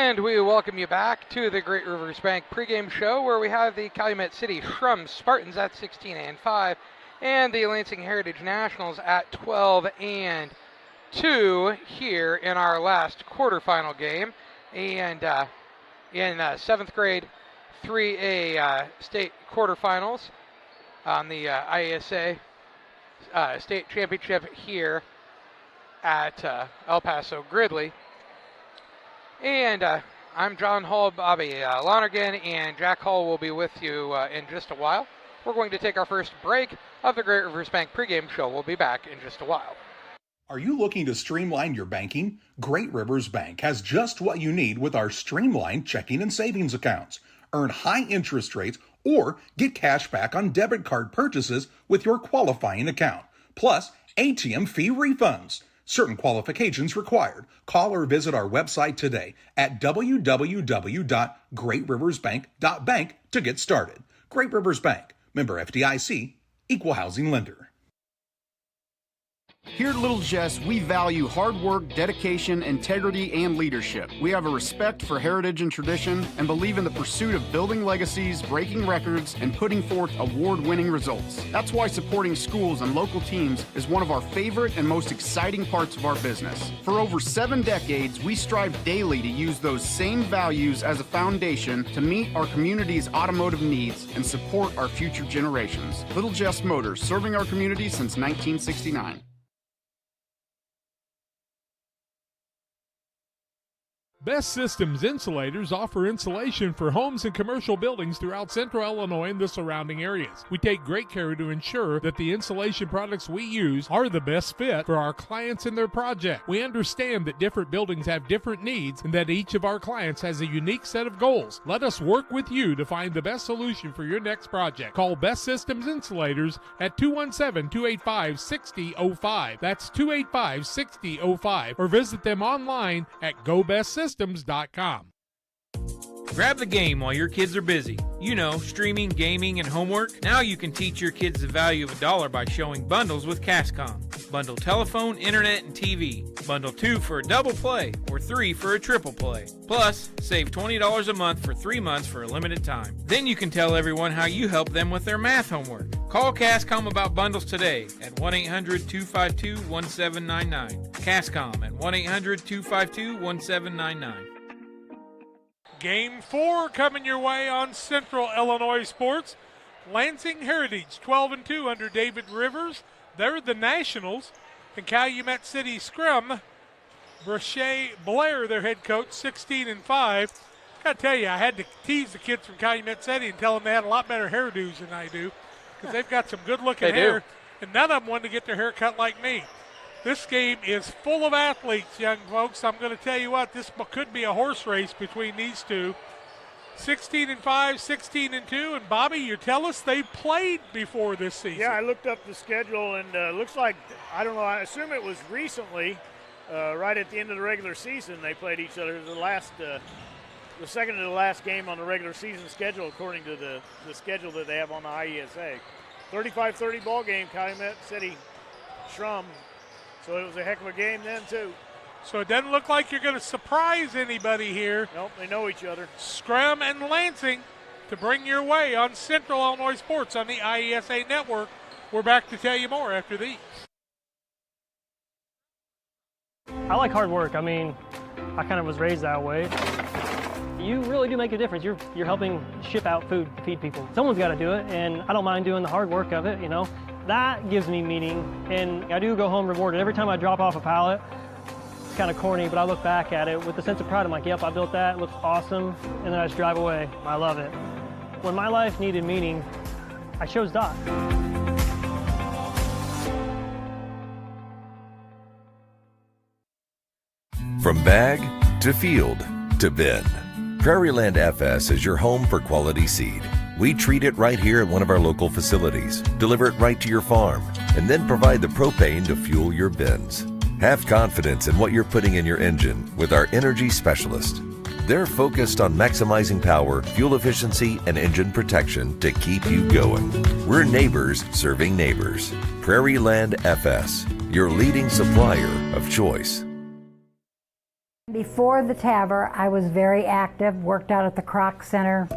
And we welcome you back to the Great Rivers Bank pregame show, where we have the Calumet City Schrum Spartans at 16-5 and the Lansing Heritage Nationals at 12-2 here in our last quarterfinal game. And in 7th grade 3A state quarterfinals on the IESA state championship here at El Paso Gridley. And I'm John Hall, Bobby Lonergan, and Jack Hall will be with you in just a while. We're going to take our first break of the Great Rivers Bank pregame show. We'll be back in just a while. Are you looking to streamline your banking? Great Rivers Bank has just what you need with our streamlined checking and savings accounts. Earn high interest rates or get cash back on debit card purchases with your qualifying account, plus ATM fee refunds. Certain qualifications required. Call or visit our website today at www.greatriversbank.bank to get started. Great Rivers Bank, member FDIC, equal housing lender. Here at Little Jess, we value hard work, dedication, integrity, and leadership. We have a respect for heritage and tradition and believe in the pursuit of building legacies, breaking records, and putting forth award-winning results. That's why supporting schools and local teams is one of our favorite and most exciting parts of our business. For over 7 decades, we strive daily to use those same values as a foundation to meet our community's automotive needs and support our future generations. Little Jess Motors, serving our community since 1969. Best Systems Insulators offer insulation for homes and commercial buildings throughout central Illinois and the surrounding areas. We take great care to ensure that the insulation products we use are the best fit for our clients and their project. We understand that different buildings have different needs and that each of our clients has a unique set of goals. Let us work with you to find the best solution for your next project. Call Best Systems Insulators at 217-285-6005. That's 285-6005, or visit them online at GoBestSystems.com. Grab the game while your kids are busy. You know, streaming, gaming, and homework. Now you can teach your kids the value of $1 by showing bundles with Cascom. Bundle telephone, internet, and TV. Bundle 2 for a double play or 3 for a triple play. Plus, save $20 a month for 3 months for a limited time. Then you can tell everyone how you help them with their math homework. Call Cascom about bundles today at 1-800-252-1799. Cascom at 1-800-252-1799. Game 4 coming your way on Central Illinois Sports. Lansing Heritage 12-2 under David Rivers. They're the Nationals. And Calumet City Schrum, Brashay Blair, their head coach, 16-5. Gotta tell you, I had to tease the kids from Calumet City and tell them they had a lot better hairdos than I do, because they've got some good-looking hair, and none of them wanted to get their hair cut like me. This game is full of athletes, young folks. I'm going to tell you what, this could be a horse race between these two. 16-5, 16-2, and Bobby, you tell us they played before this season. Yeah, I looked up the schedule, and looks like, I don't know, I assume it was recently, right at the end of the regular season, they played each other. The second to the last game on the regular season schedule, according to the schedule that they have on the IESA. 35-30 ball game, Calumet City Schrum. So it was a heck of a game then, too. So it doesn't look like you're going to surprise anybody here. Nope, they know each other. Schrum and Lansing to bring your way on Central Illinois Sports on the IESA Network. We're back to tell you more after these. I like hard work. I mean, I kind of was raised that way. You really do make a difference. You're helping ship out food to feed people. Someone's got to do it, and I don't mind doing the hard work of it, you know. That gives me meaning, and I do go home rewarded. Every time I drop off a pallet, it's kind of corny, but I look back at it with a sense of pride. I'm like, yep, I built that, it looks awesome, and then I just drive away. I love it. When my life needed meaning, I chose Doc. From bag to field to bin, Prairieland FS is your home for quality seed. We treat it right here at one of our local facilities, deliver it right to your farm, and then provide the propane to fuel your bins. Have confidence in what you're putting in your engine with our energy specialist. They're focused on maximizing power, fuel efficiency, and engine protection to keep you going. We're neighbors serving neighbors. Prairieland FS, your leading supplier of choice. Before the TAVR, I was very active, worked out at the Croc Center.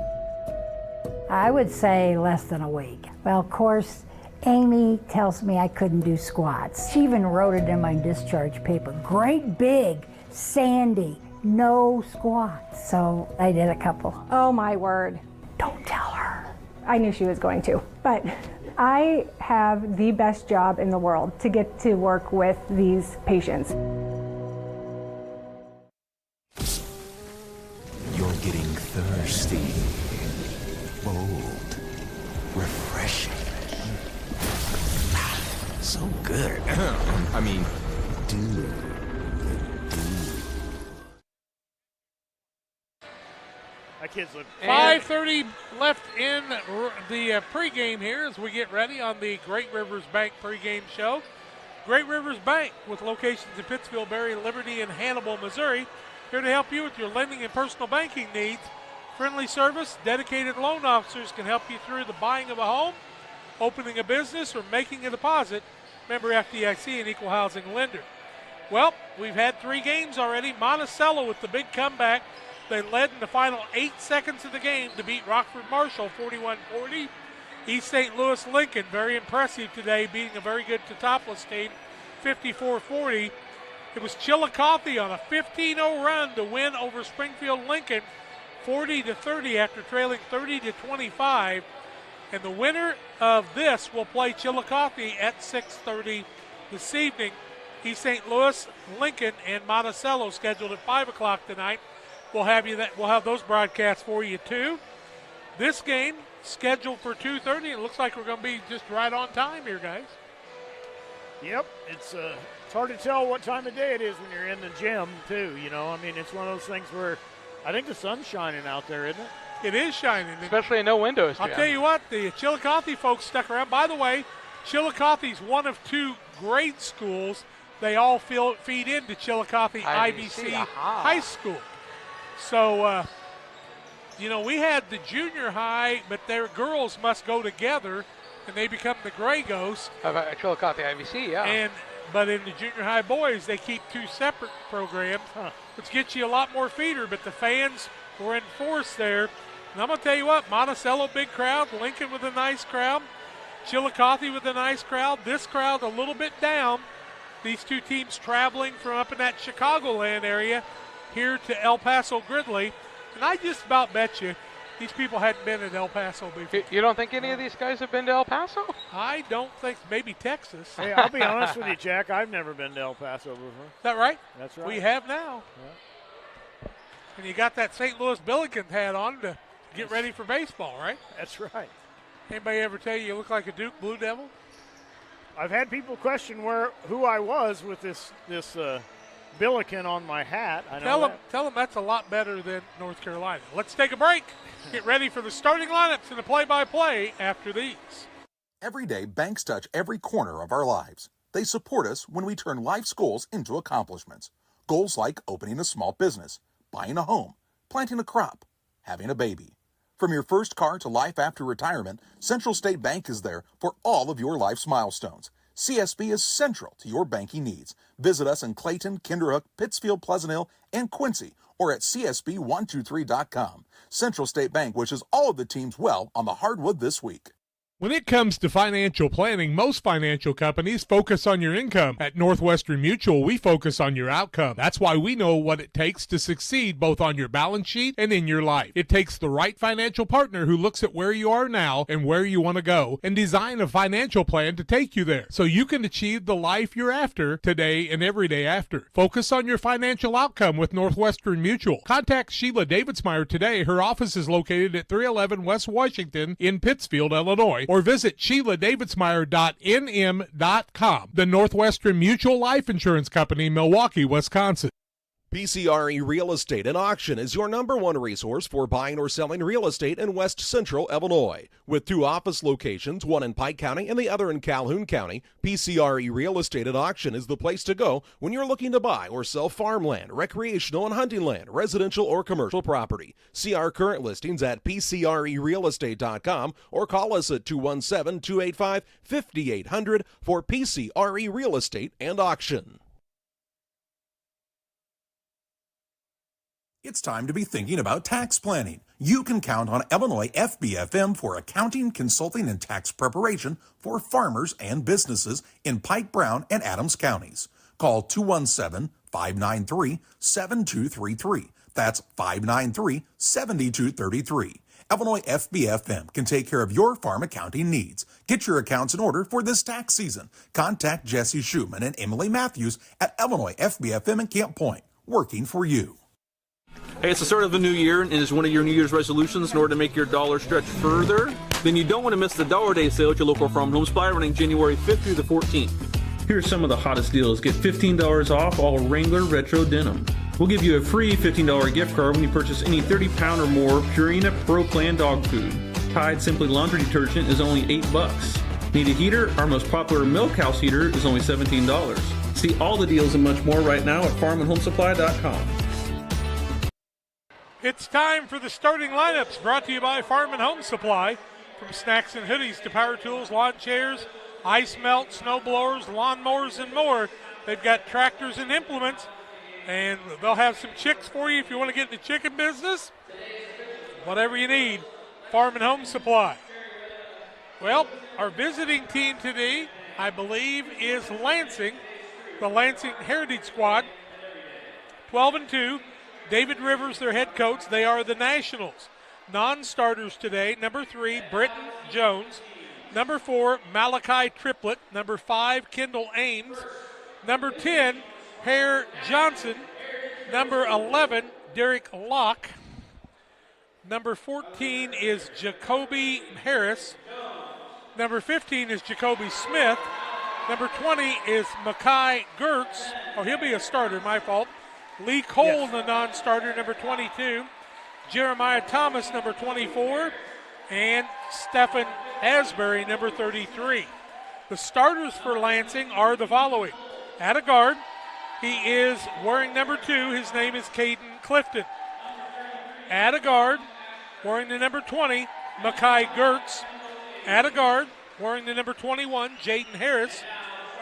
I would say less than a week. Well, of course, Amy tells me I couldn't do squats. She even wrote it in my discharge paper. Great big, Sandy, no squats. So I did a couple. Oh my word. Don't tell her. I knew she was going to, but I have the best job in the world to get to work with these patients. You're getting thirsty, bold, refreshing. So good. I mean, dude. That kid's look. 5:30 left in the pregame here as we get ready on the Great Rivers Bank pregame show. Great Rivers Bank, with locations in Pittsfield, Berry, Liberty, and Hannibal, Missouri, here to help you with your lending and personal banking needs. Friendly service, dedicated loan officers can help you through the buying of a home, opening a business, or making a deposit. Member FDIC, an equal housing lender. Well, we've had 3 games already. Monticello with the big comeback. They led in the final 8 seconds of the game to beat Rockford Marshall 41-40. East St. Louis Lincoln, very impressive today, beating a very good Teutopolis team 54-40. It was Chillicothe on a 15-0 run to win over Springfield Lincoln 40-30 after trailing 30-25. And the winner of this will play Chillicothe at 6:30 this evening. East St. Louis, Lincoln, and Monticello scheduled at 5 o'clock tonight. We'll have those broadcasts for you too. This game scheduled for 2:30. It looks like we're going to be just right on time here, guys. Yep, it's hard to tell what time of day it is when you're in the gym too. You know, I mean, it's one of those things where I think the sun's shining out there, isn't it? It is shining, especially in no windows. I'll tell you what, the Chillicothe folks stuck around. By the way, Chillicothe's one of 2 grade schools. They all feed into Chillicothe IBC High School. So, we had the junior high, but their girls must go together, and they become the Gray Ghosts. Chillicothe IBC, yeah. But in the junior high boys, they keep 2 separate programs, which gets you a lot more feeder, but the fans were in force there. And I'm going to tell you what, Monticello, big crowd, Lincoln with a nice crowd, Chillicothe with a nice crowd, this crowd a little bit down. These 2 teams traveling from up in that Chicagoland area here to El Paso Gridley. And I just about bet you these people hadn't been at El Paso before. You don't think any of these guys have been to El Paso? I don't think, maybe Texas. Hey, I'll be honest with you, Jack, I've never been to El Paso before. Is that right? That's right. We have now. Yeah. And you got that St. Louis Billikens hat on to get ready for baseball, right? That's right. Anybody ever tell you look like a Duke Blue Devil? I've had people question who I was with this Billiken on my hat. Tell them that's a lot better than North Carolina. Let's take a break. Get ready for the starting lineups and the play-by-play after these. Every day, banks touch every corner of our lives. They support us when we turn life's goals into accomplishments. Goals like opening a small business, buying a home, planting a crop, having a baby. From your first car to life after retirement, Central State Bank is there for all of your life's milestones. CSB is central to your banking needs. Visit us in Clayton, Kinderhook, Pittsfield, Pleasant Hill, and Quincy, or at csb123.com. Central State Bank wishes all of the teams well on the hardwood this week. When it comes to financial planning, most financial companies focus on your income. At Northwestern Mutual, we focus on your outcome. That's why we know what it takes to succeed both on your balance sheet and in your life. It takes the right financial partner who looks at where you are now and where you want to go and design a financial plan to take you there so you can achieve the life you're after today and every day after. Focus on your financial outcome with Northwestern Mutual. Contact Sheila Davidsmeyer today. Her office is located at 311 West Washington in Pittsfield, Illinois, or visit SheilaDavidsmeyer.nm.com. The Northwestern Mutual Life Insurance Company, Milwaukee, Wisconsin. PCRE Real Estate and Auction is your #1 resource for buying or selling real estate in West Central Illinois. With 2 office locations, one in Pike County and the other in Calhoun County, PCRE Real Estate and Auction is the place to go when you're looking to buy or sell farmland, recreational and hunting land, residential or commercial property. See our current listings at PCRERealestate.com or call us at 217-285-5800 for PCRE Real Estate and Auction. It's time to be thinking about tax planning. You can count on Illinois FBFM for accounting, consulting, and tax preparation for farmers and businesses in Pike, Brown, and Adams counties. Call 217-593-7233. That's 593-7233. Illinois FBFM can take care of your farm accounting needs. Get your accounts in order for this tax season. Contact Jesse Schumann and Emily Matthews at Illinois FBFM in Camp Point, working for you. Hey, it's the start of the new year, and it's one of your New Year's resolutions in order to make your dollar stretch further. Then you don't want to miss the Dollar Day sale at your local Farm Home Supply running January 5th through the 14th. Here are some of the hottest deals. Get $15 off all Wrangler Retro Denim. We'll give you a free $15 gift card when you purchase any 30-pound or more Purina Pro Plan dog food. Tide Simply Laundry Detergent is only $8. Need a heater? Our most popular milk house heater is only $17. See all the deals and much more right now at farmandhomesupply.com. It's time for the starting lineups, brought to you by Farm and Home Supply. From snacks and hoodies to power tools, lawn chairs, ice melt, snow blowers, lawn mowers, and more. They've got tractors and implements, and they'll have some chicks for you if you want to get in the chicken business. Whatever you need, Farm and Home Supply. Well, our visiting team today, I believe, is Lansing, the Lansing Heritage Squad, 12-2. David Rivers, their head coach. They are the Nationals. Non-starters today, number 3, Britton Jones. Number 4, Malachi Triplett. Number 5, Kendall Ames. Number 10, Hare Johnson. Number 11, Derek Locke. Number 14 is Jacoby Harris. Number 15 is Jacoby Smith. Number 20 is Makai Gertz. Oh, he'll be a starter, my fault. Lee Cole, the non-starter, number 22. Jeremiah Thomas, number 24. And Stephen Asbury, number 33. The starters for Lansing are the following. At a guard, he is wearing number 2. His name is Caden Clifton. At a guard, wearing the number 20, Makai Gertz. At a guard, wearing the number 21, Jaden Harris.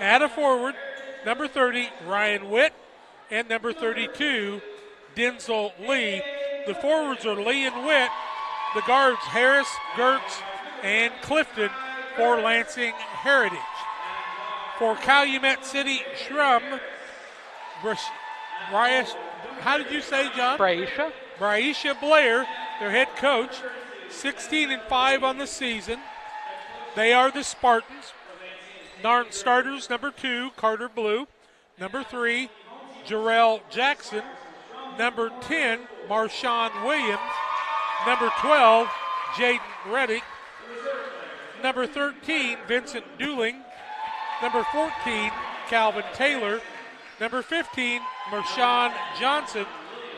At a forward, number 30, Ryan Witt. And number 32, Denzel Lee. The forwards are Lee and Witt. The guards, Harris, Gertz, and Clifton for Lansing Heritage. For Calumet City, Schrum, how did you say, John? Braisha Blair, their head coach, 16-5 on the season. They are the Spartans. Non-starters, number 2, Carter Blue. Number 3, Jarrell Jackson. Number 10, Marshawn Williams. Number 12, Jaden Reddick. Number 13, Vincent Dooling. Number 14, Calvin Taylor. Number 15, Marshawn Johnson.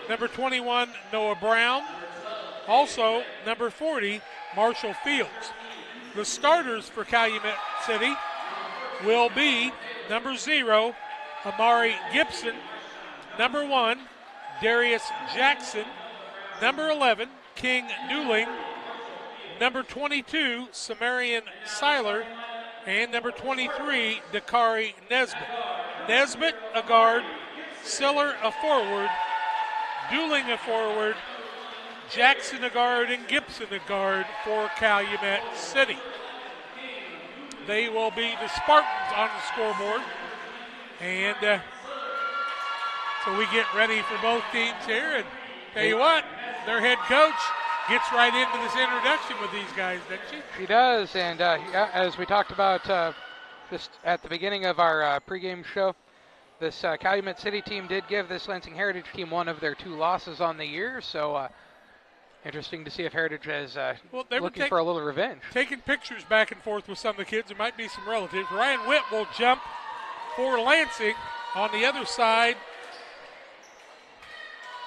Number 21, Noah Brown. Also, number 40, Marshall Fields. The starters for Calumet City will be number 0, Amari Gibson. Number 1, Darius Jackson. Number 11, King Dooling. Number 22, Samarian Seiler. And number 23, Dakari Nesbitt. Nesbitt, a guard. Siller, a forward. Dooling, a forward. Jackson, a guard. And Gibson, a guard for Calumet City. They will be the Spartans on the scoreboard. And so we get ready for both teams here. And tell you what, their head coach gets right into this introduction with these guys, doesn't she? She does. And as we talked about just at the beginning of our pregame show, this Calumet City team did give this Lansing Heritage team one of their 2 losses on the year. So interesting to see if Heritage is looking for a little revenge. Taking pictures back and forth with some of the kids. There might be some relatives. Ryan Witt will jump for Lansing. On the other side,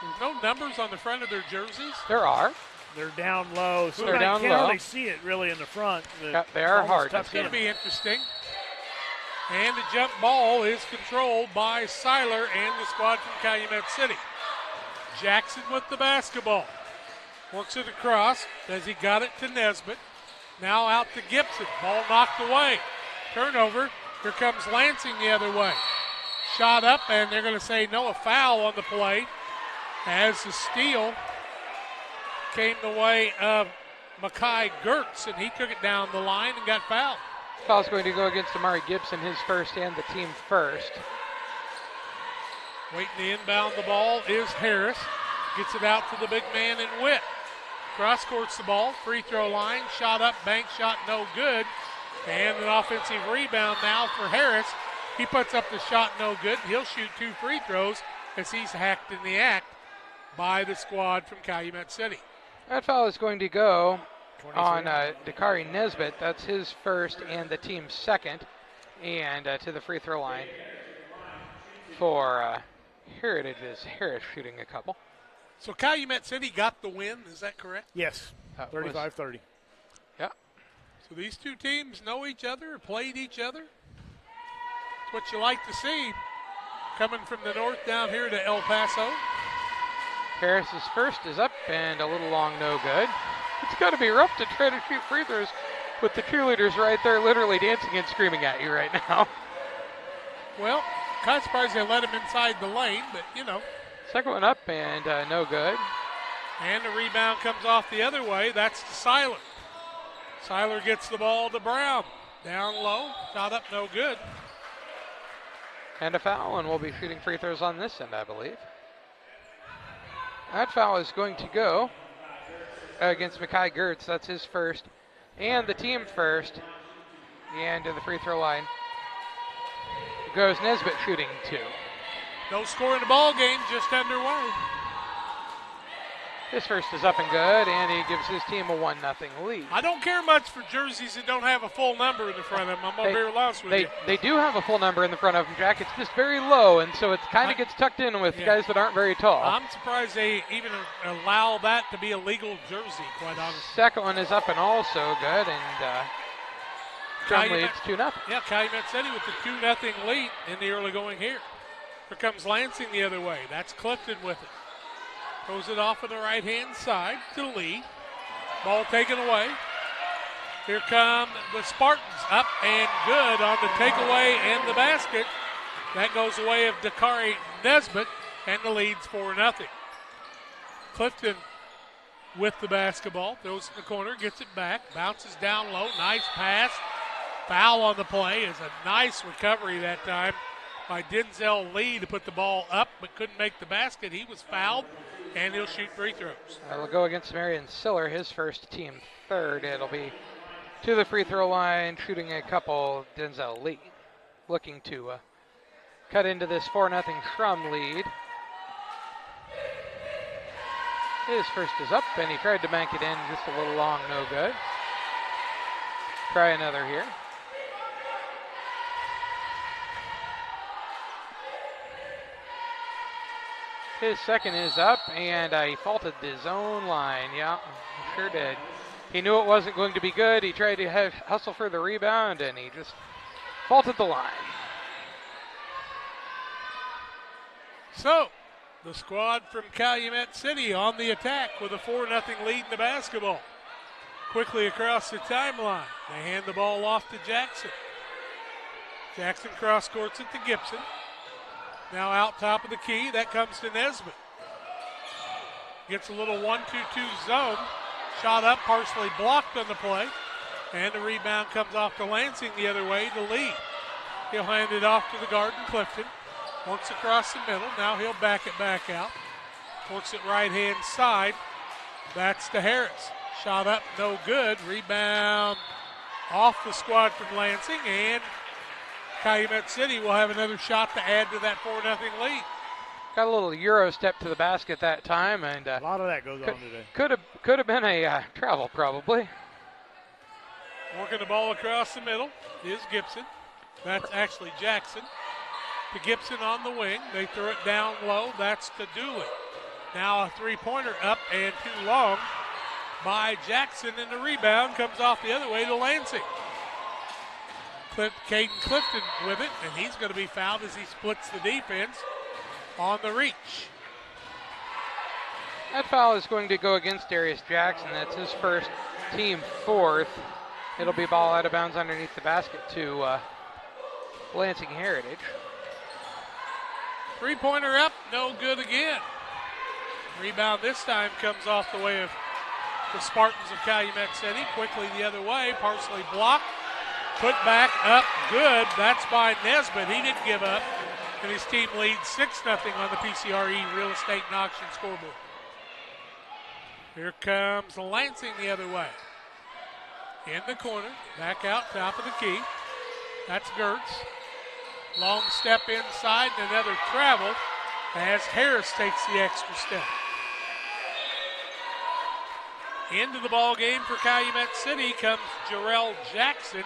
there's no numbers on the front of their jerseys. There are. They're down low, so they're down can't low. really see it really in the front. They are hard. That's going to be interesting. And the jump ball is controlled by Seiler and the squad from Calumet City. Jackson with the basketball. Works it across as he got it to Nesbitt. Now out to Gibson. Ball knocked away. Turnover. Here comes Lansing the other way. Shot up, and they're going to say no, a foul on the play. as the steal came the way of Makai Gertz, and he took it down the line and got fouled. Foul's going to go against Amari Gibson, his first and the team first. Waiting to inbound the ball is Harris. Gets it out to the big man in Witt. Cross courts the ball, free throw line, shot up, bank shot, no good. And an offensive rebound now for Harris. He puts up the shot, no good. He'll shoot 2 free throws as he's hacked in the act by the squad from Calumet City. That foul is going to go on Dakari Nesbitt. That's his first and the team's second. And to the free throw line for Heritage is Harris shooting a couple. So Calumet City got the win, is that correct? Yes, 35-30. Yeah. So these two teams know each other, played each other. It's what you like to see coming from the north down here to El Paso. Harris's first is up and a little long, no good. It's got to be rough to try to shoot free throws with the cheerleaders right there literally dancing and screaming at you right now. Well, kind of surprised they let him inside the lane, but you know. Second one up and no good. And the rebound comes off the other way. That's to Seiler. Seiler gets the ball to Brown. Down low, shot up, no good. And a foul, and we'll be shooting free throws on this end, I believe. That foul is going to go against Makai Gertz. That's his first and the team first. And to the free throw line goes Nesbitt shooting 2. No score in the ball game, just underway. His first is up and good, and he gives his team a 1-0 lead. I don't care much for jerseys that don't have a full number in the front of them. I'm going to be real honest with you. They do have a full number in the front of them, Jack. It's just very low, and so it kind of gets tucked in with guys that aren't very tall. I'm surprised they even allow that to be a legal jersey, quite honestly. Second one is up and also good, and Schrum leads 2-0. Yeah, Calumet City with the 2-0 lead in the early going here. Here comes Lansing the other way. That's Clifton with it. Throws it off on the right-hand side to Lee. Ball taken away. Here come the Spartans, up and good on the takeaway and the basket. That goes the way of Dakari Nesbitt, and the lead's 4-0. Clifton with the basketball, throws it in the corner, gets it back, bounces down low, nice pass. Foul on the play is a nice recovery that time by Denzel Lee to put the ball up, but couldn't make the basket. He was fouled, and he'll shoot free throws. It'll go against Marion Siller, his first, team third. It'll be to the free throw line, shooting a couple, Denzel Lee. Looking to cut into this 4-0 Schrum lead. His first is up, and he tried to bank it in just a little long, no good. Try another here. His second is up, and he faulted his own line. Yeah, he sure did. He knew it wasn't going to be good. He tried to hustle for the rebound, and he just faulted the line. So, the squad from Calumet City on the attack with a 4-0 lead in the basketball. Quickly across the timeline. They hand the ball off to Jackson. Jackson cross courts it to Gibson. Now out top of the key, that comes to Nesbitt. Gets a little 1-2-2 zone. Shot up, partially blocked on the play. And the rebound comes off to Lansing the other way to Lee. He'll hand it off to the guard in Clifton. Works across the middle. Now he'll back it back out. Works it right-hand side. That's to Harris. Shot up, no good. Rebound off the squad from Lansing, and Calumet City will have another shot to add to that 4-0 lead. Got a little Euro step to the basket that time, and a lot of that goes on today. Could have been a travel probably. Working the ball across the middle is Gibson. That's actually Jackson. To Gibson on the wing. They throw it down low. That's to Dooley. Now a three-pointer up and too long by Jackson, and the rebound comes off the other way to Lansing. Caden Clifton with it, and he's going to be fouled as he splits the defense on the reach. That foul is going to go against Darius Jackson. That's his first, team fourth. It'll be ball out of bounds underneath the basket to Lansing Heritage. Three-pointer up, no good again. Rebound this time comes off the way of the Spartans of Calumet City. Quickly the other way, partially blocked. Put back up, good. That's by Nesbitt. He didn't give up. And his team leads 6-0 on the PCRE Real Estate and Auction scoreboard. Here comes Lansing the other way. In the corner, back out, top of the key. That's Gertz. Long step inside and another travel as Harris takes the extra step. Into the ball game for Calumet City comes Jarrell Jackson.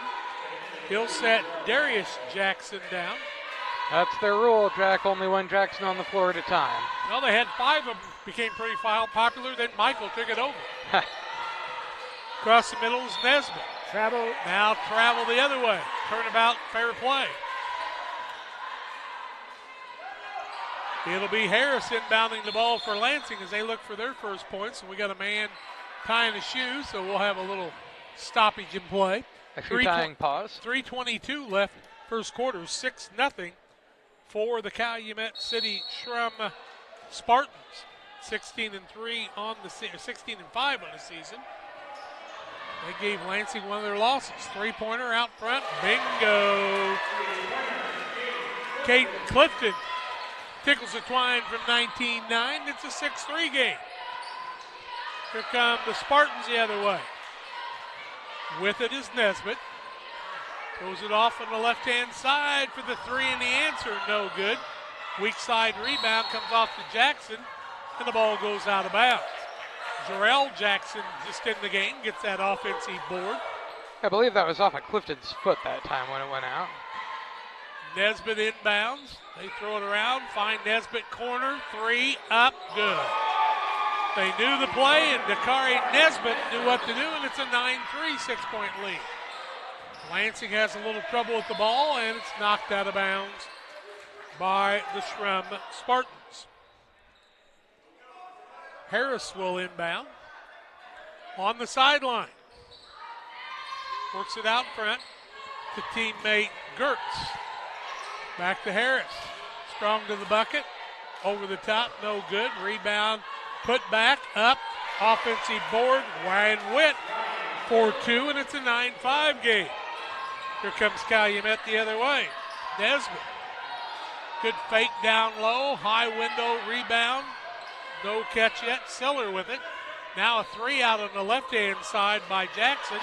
He'll set Darius Jackson down. That's their rule, Jack. Only one Jackson on the floor at a time. Well, they had 5 of them, became pretty popular, then Michael took it over. Across the middle is Nesbitt. Travel. Now travel the other way. Turnabout, fair play. It'll be Harris inbounding the ball for Lansing as they look for their first points. And we got a man tying his shoes, so we'll have a little stoppage in play. A shoe tying pause. 3:22 left first quarter, 6-0 for the Calumet City Schrum Spartans. 16-3 on the 16-5 on the season. They gave Lansing one of their losses. 3-pointer out front, bingo. Caden Clifton tickles the twine from 19-9. It's a 6-3 game. Here come the Spartans the other way. With it is Nesbitt. Throws it off on the left-hand side for the 3 and the answer, no good. Weak side rebound comes off to Jackson, and the ball goes out of bounds. Jarrell Jackson just in the game, gets that offensive board. I believe that was off of Clifton's foot that time when it went out. Nesbitt inbounds. They throw it around, find Nesbitt corner, 3 up, good. They knew the play, and Dakari Nesbitt knew what to do, and it's a 9-3 6-point lead. Lansing has a little trouble with the ball, and it's knocked out of bounds by the Schrum Spartans. Harris will inbound on the sideline. Works it out front to teammate Gertz. Back to Harris. Strong to the bucket. Over the top, no good. Rebound, put back, up. Offensive board, Ryan Witt. 4-2, and it's a 9-5 game. Here comes Calumet the other way. Nesbitt. Good fake down low. High window rebound. No catch yet. Siller with it. Now a 3 out on the left-hand side by Jackson.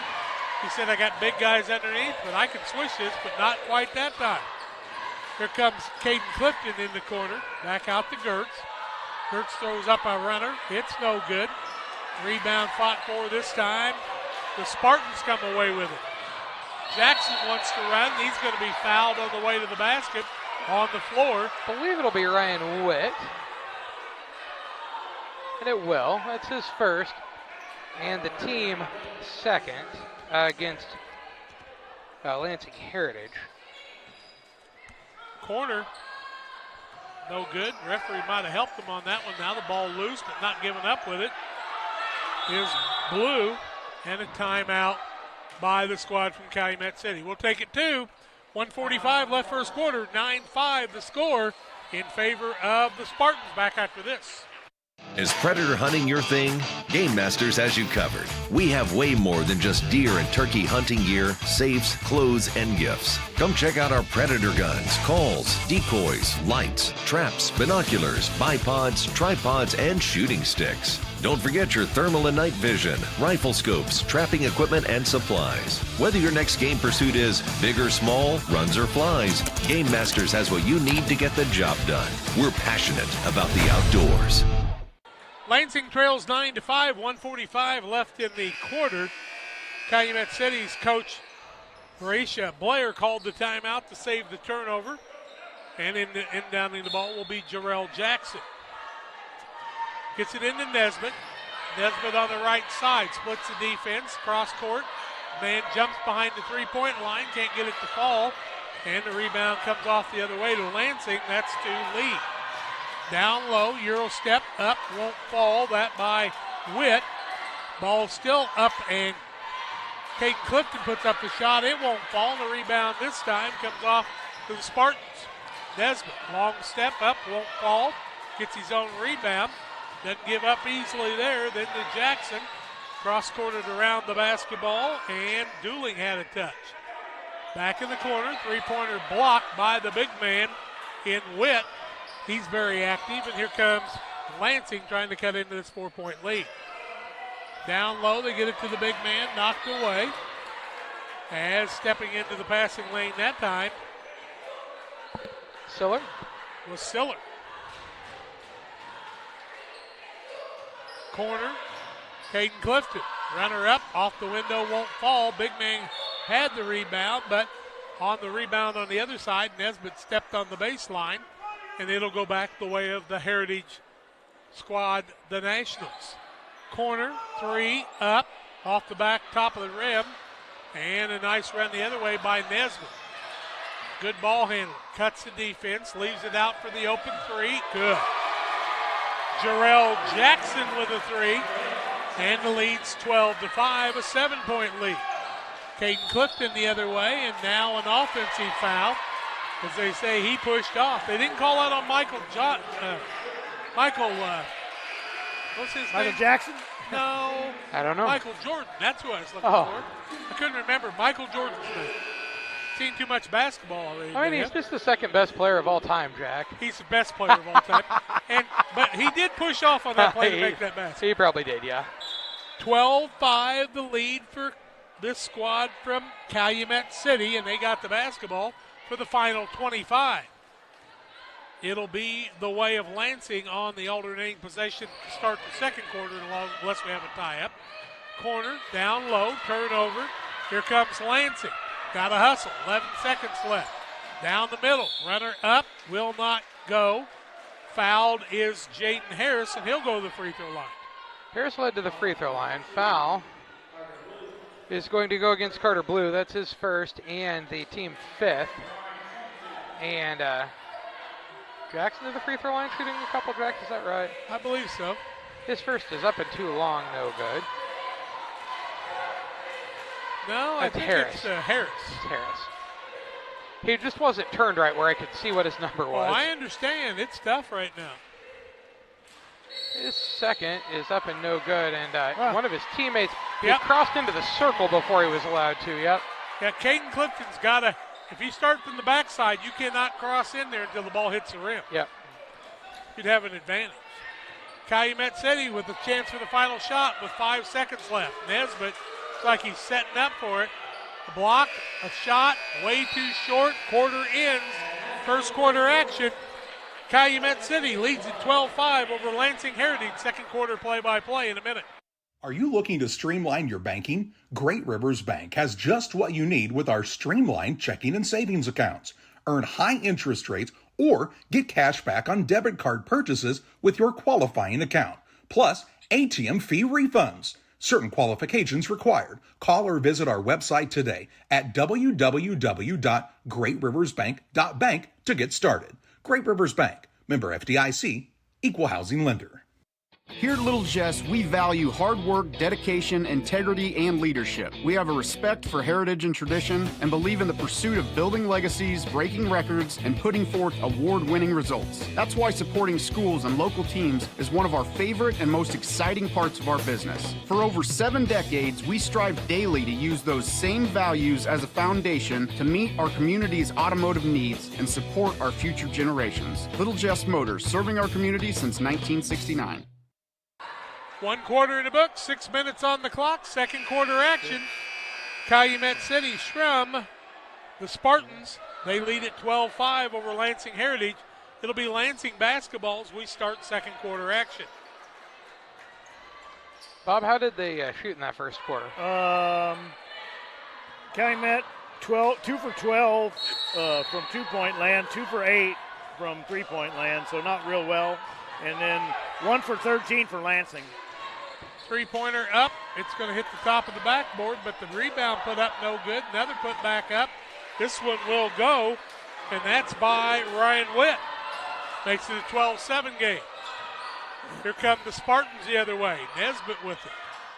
He said, I got big guys underneath, but I can swish this, but not quite that time. Here comes Caden Clifton in the corner. Back out to Gertz. Gertz throws up a runner. It's no good. Rebound fought for this time. The Spartans come away with it. Jackson wants to run. He's going to be fouled on the way to the basket on the floor. I believe it'll be Ryan Witt. And it will. That's his first. And the team second against Lansing Heritage. Corner. No good. Referee might have helped them on that one. Now the ball loose, but not giving up with it is Blue. And a timeout by the squad from Calumet City. We'll take it to 1:45 left first quarter. 9-5 the score in favor of the Spartans. Back after this. Is predator hunting your thing? Game Masters has you covered. We have way more than just deer and turkey hunting gear, safes, clothes, and gifts. Come check out our predator guns, calls, decoys, lights, traps, binoculars, bipods, tripods, and shooting sticks. Don't forget your thermal and night vision, rifle scopes, trapping equipment, and supplies. Whether your next game pursuit is big or small, runs or flies, Game Masters has what you need to get the job done. We're passionate about the outdoors. Lansing trails 9-5, 1:45 left in the quarter. Calumet City's coach, Marisha Blair, called the timeout to save the turnover. And inbounding the ball will be Jarrell Jackson. Gets it into Nesbitt. Nesbitt on the right side, splits the defense, cross court. Man jumps behind the three-point line, can't get it to fall. And the rebound comes off the other way to Lansing. That's to Lee. Down low, Euro step up, won't fall. That by Witt. Ball still up, and Kate Clifton puts up the shot. It won't fall. The rebound this time comes off to the Spartans. Nesbitt, long step up, won't fall. Gets his own rebound. Doesn't give up easily there. Then to Jackson. Cross-courted around the basketball, and Dooling had a touch. Back in the corner, three-pointer blocked by the big man in Witt. He's very active, and here comes Lansing trying to cut into this 4-point lead. Down low, they get it to the big man, knocked away. As stepping into the passing lane that time Siller was Siller. Corner, Caden Clifton. Runner up, off the window, won't fall. Big man had the rebound, but on the rebound on the other side, Nesbitt stepped on the baseline, and it'll go back the way of the Heritage squad, the Nationals. Corner, three, up, off the back, top of the rim, and a nice run the other way by Nesbitt. Good ball handling, cuts the defense, leaves it out for the open three, good. Jarrell Jackson with a three, and the lead's 12-5, a 7-point lead. Caden Clifton the other way, and now an offensive foul. As they say, he pushed off. They didn't call out on Michael what's his Michael name? Jackson? No. I don't know. Michael Jordan. That's who I was looking for. I couldn't remember Michael Jordan's name. Seen too much basketball already. I mean, he's just the second best player of all time, Jack. He's the best player of all time. But he did push off on that play to make that basket. He probably did, yeah. 12-5 the lead for this squad from Calumet City, and they got the basketball for the final 25. It'll be the way of Lansing on the alternating possession to start the second quarter unless we have a tie-up. Corner, down low, turnover. Here comes Lansing. Got to hustle, 11 seconds left. Down the middle, runner up, will not go. Fouled is Jaden Harris, and he'll go to the free throw line. Harris led to the free throw line. Foul is going to go against Carter Blue. That's his first and the team fifth. And Jackson to the free throw line, shooting a couple, Jack, is that right? I believe so. His first is up and too long, no good. No, That's I think Harris. it's Harris. It's Harris. He just wasn't turned right where I could see what his number was. Oh, I understand. It's tough right now. His second is up and no good, and one of his teammates, he Yep. crossed into the circle before he was allowed to, yep. Yeah, Caden Clifton's got to, if you start from the backside, you cannot cross in there until the ball hits the rim. Yep. You'd have an advantage. Calumet City with a chance for the final shot with 5 seconds left. Nesbitt, looks like he's setting up for it. A block, a shot, way too short. Quarter ends. First quarter action. Calumet City leads at 12-5 over Lansing Heritage. Second quarter play-by-play in a minute. Are you looking to streamline your banking? Great Rivers Bank has just what you need with our streamlined checking and savings accounts. Earn high interest rates or get cash back on debit card purchases with your qualifying account. Plus, ATM fee refunds. Certain qualifications required. Call or visit our website today at www.greatriversbank.bank to get started. Great Rivers Bank, member FDIC, equal housing lender. Here at Little Jess, we value hard work, dedication, integrity, and leadership. We have a respect for heritage and tradition and believe in the pursuit of building legacies, breaking records, and putting forth award-winning results. That's why supporting schools and local teams is one of our favorite and most exciting parts of our business. For over 7 decades, we strive daily to use those same values as a foundation to meet our community's automotive needs and support our future generations. Little Jess Motors, serving our community since 1969. 1 quarter in the book, 6 minutes on the clock, second quarter action. Calumet City, Schrum, the Spartans, they lead at 12-5 over Lansing Heritage. It'll be Lansing basketball as we start second quarter action. Bob, how did they shoot in that first quarter? Calumet 2 for 12 from 2-point land, 2 for 8 from 3-point land, so not real well. And then 1 for 13 for Lansing. Three-pointer up. It's going to hit the top of the backboard, but the rebound put up no good. Another put back up. This one will go, and that's by Ryan Witt. Makes it a 12-7 game. Here come the Spartans the other way. Nesbitt with it.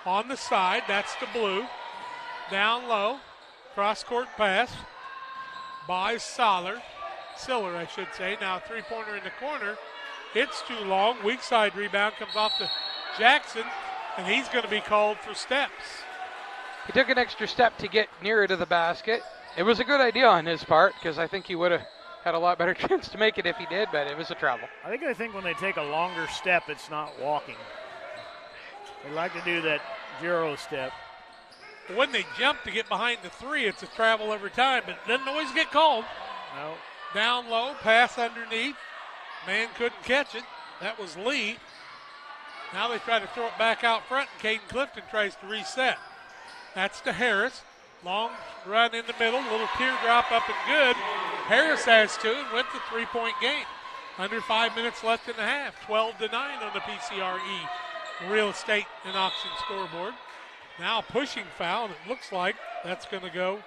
On the side, that's the blue. Down low. Cross-court pass by Siller, I should say. Now a three-pointer in the corner. It's too long. Weak side rebound comes off to Jackson, and he's going to be called for steps. He took an extra step to get nearer to the basket. It was a good idea on his part because I think he would have had a lot better chance to make it if he did, but it was a travel. I think when they take a longer step, it's not walking. They like to do that Euro step. When they jump to get behind the three, it's a travel every time, but it doesn't always get called. No. Down low, pass underneath. Man couldn't catch it. That was Lee. Now they try to throw it back out front, and Caden Clifton tries to reset. That's to Harris. Long run in the middle, little teardrop up and good. Harris has two and went to three-point game. Under 5 minutes left in the half. 12-9 on the PCRE real estate and auction scoreboard. Now pushing foul, and it looks like that's going to go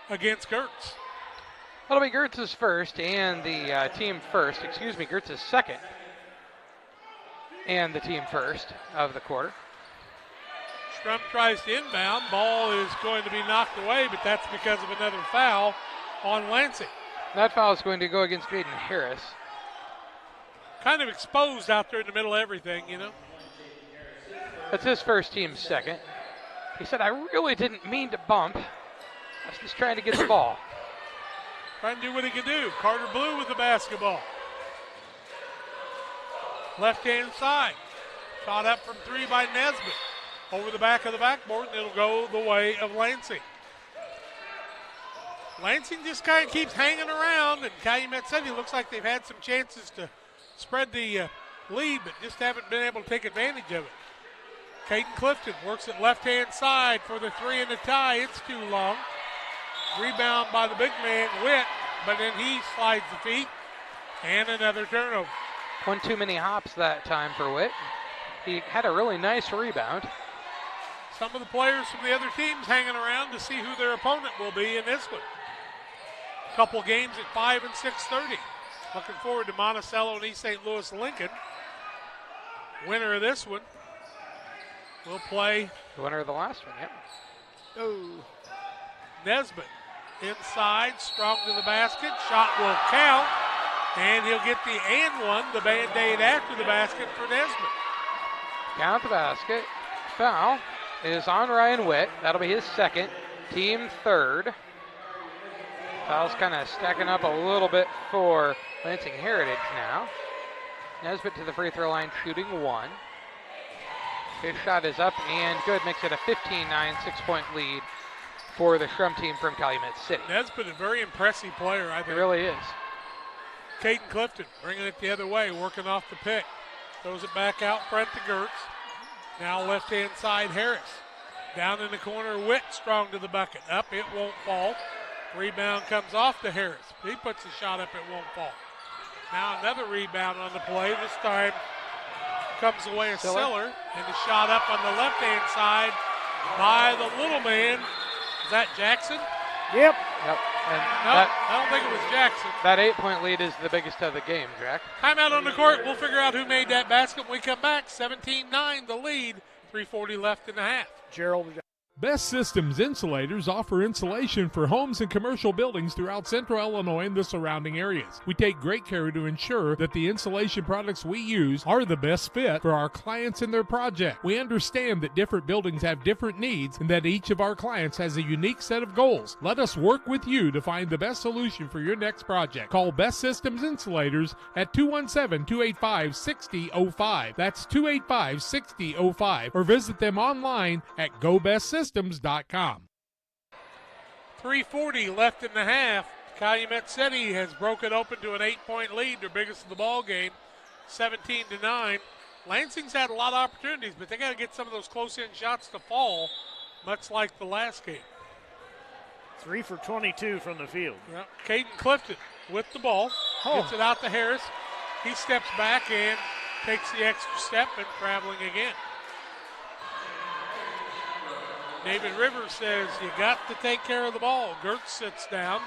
against Gertz. That'll be Gertz's first and the team first. Excuse me, Gertz's second and the team first of the quarter. Schrum tries to inbound. Ball is going to be knocked away, but that's because of another foul on Lansing. That foul is going to go against Jaden Harris. Kind of exposed out there in the middle of everything, you know. That's his first, team's second. He said, I really didn't mean to bump. I was just trying to get the ball. Trying to do what he can do. Carter Blue with the basketball. Left-hand side. Shot up from three by Nesbitt. Over the back of the backboard, and it'll go the way of Lansing. Lansing just kind of keeps hanging around, and Calumet City looks like they've had some chances to spread the lead, but just haven't been able to take advantage of it. Caden Clifton works it left-hand side for the three and the tie. It's too long. Rebound by the big man, Witt, but then he slides the feet, and another turnover. One too many hops that time for Witt. He had a really nice rebound. Some of the players from the other teams hanging around to see who their opponent will be in this one. Couple games at 5 and 6:30. Looking forward to Monticello and East St. Louis Lincoln. Winner of this one will play. The winner of the last one, yep. Oh. Nesbitt inside, strong to the basket. Shot will count, and he'll get the and one, the Band-Aid after the basket for Nesbitt. Count the basket. Foul is on Ryan Witt. That'll be his second, team third. Foul's kind of stacking up a little bit for Lansing Heritage now. Nesbitt to the free throw line, shooting one. His shot is up and good, makes it a 15-9 6-point lead for the Schrum team from Calumet City. Nesbitt, a very impressive player, I think. He really is. Caden Clifton bringing it the other way, working off the pick. Throws it back out front to Gertz. Now left-hand side, Harris. Down in the corner, Witt strong to the bucket. Up, it won't fall. Rebound comes off to Harris. He puts the shot up, it won't fall. Now another rebound on the play. This time comes away a Siller. And the shot up on the left-hand side by the little man. Is that Jackson? Yep. And no, I don't think it was Jackson. That 8-point lead is the biggest of the game, Jack. Timeout on the court. We'll figure out who made that basket when we come back. 17-9, the lead. 3:40 left in the half. Gerald. Best Systems Insulators offer insulation for homes and commercial buildings throughout central Illinois and the surrounding areas. We take great care to ensure that the insulation products we use are the best fit for our clients and their project. We understand that different buildings have different needs and that each of our clients has a unique set of goals. Let us work with you to find the best solution for your next project. Call Best Systems Insulators at 217-285-6005. That's 285-6005. Or visit them online at GoBestSystems.com. 3:40 left in the half. Calumet City has broken open to an 8-point lead, their biggest of the ball game, 17-9. Lansing's had a lot of opportunities, but they got to get some of those close-in shots to fall, much like the last game. 3 for 22 from the field. Yep. Caden Clifton with the ball, gets it out to Harris. He steps back and takes the extra step and traveling again. David Rivers says you got to take care of the ball. Gertz sits down.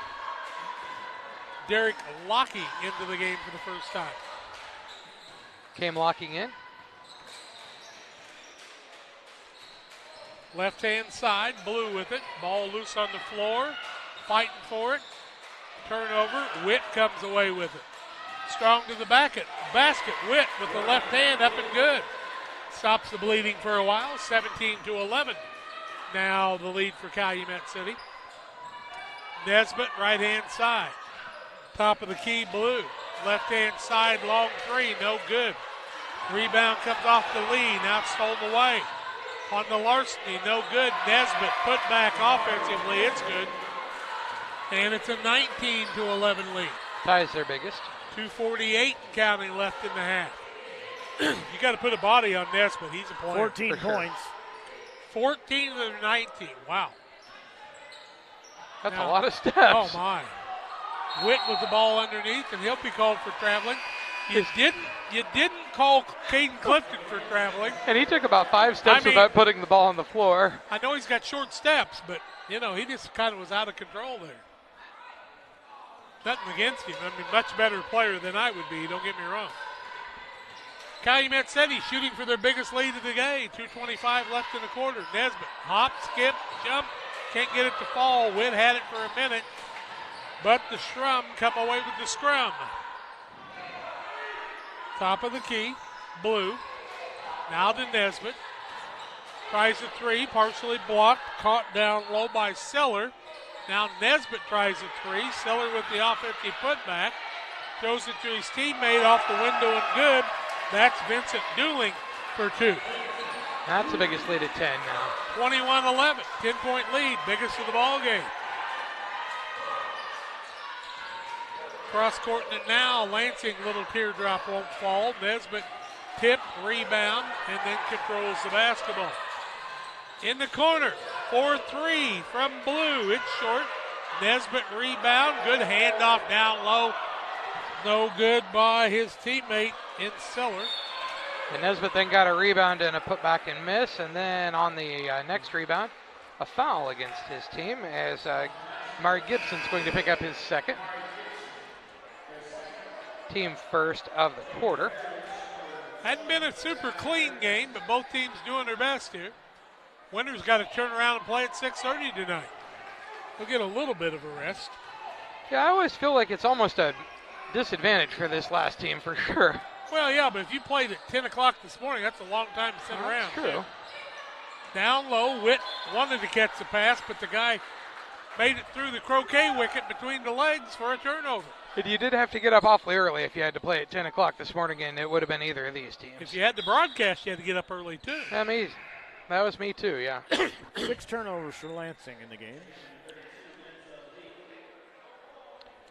Derek Lockey into the game for the first time. Came locking in. Left-hand side, Blue with it. Ball loose on the floor. Fighting for it. Turnover. Witt comes away with it. Strong to the basket. Witt with the left hand up and good. Stops the bleeding for a while, 17-11. Now the lead for Calumet City. Nesbitt, right-hand side. Top of the key, Blue. Left-hand side, long three, no good. Rebound comes off the Lee, now stolen away. On the Larceny, no good. Nesbitt put back offensively, it's good. And it's a 19-11 lead. Ties their biggest. 2:48 counting left in the half. You got to put a body on Nesbitt. He's a player. 14 points. 14 to 19. Wow. That's a lot of steps. Oh, my. Witt with the ball underneath, and he'll be called for traveling. You didn't call Caden Clifton for traveling. And he took about 5 steps without putting the ball on the floor. I know he's got short steps, but, he just kind of was out of control there. Nothing against him. I mean, much better player than I would be, don't get me wrong. Calumet City shooting for their biggest lead of the game. 2:25 left in the quarter. Nesbitt, hop, skip, jump. Can't get it to fall. Witt had it for a minute. But the Schrum come away with the scrum. Top of the key, Blue. Now to Nesbitt. Tries a three, partially blocked. Caught down low by Seller. Now Nesbitt tries a three. Seller with the offensive putback. Throws it to his teammate off the window and good. That's Vincent Dooling for 2. That's the biggest lead at 10 now. 21-11, 10-point lead, biggest of the ball game. Cross-courting it now. Lansing, little teardrop won't fall. Nesbitt tip, rebound, and then controls the basketball. In the corner, 4-3 from Blue. It's short. Nesbitt rebound. Good handoff down low. No good by his teammate in Seller. And Nesbitt then got a rebound and a putback and miss. And then on the next rebound, a foul against his team as Mari Gibson's going to pick up his second. Team first of the quarter. Hadn't been a super clean game, but both teams doing their best here. Winter's got to turn around and play at 6:30 tonight. They'll get a little bit of a rest. Yeah, I always feel like it's almost a disadvantage for this last team for sure. Well, yeah, but if you played at 10 o'clock this morning, that's a long time to sit around. That's true. Down low, Witt wanted to catch the pass, but the guy made it through the croquet wicket between the legs for a turnover. But you did have to get up awfully early if you had to play at 10 o'clock this morning, and it would have been either of these teams. If you had to broadcast, you had to get up early, too. That was me, too, yeah. 6 turnovers for Lansing in the game.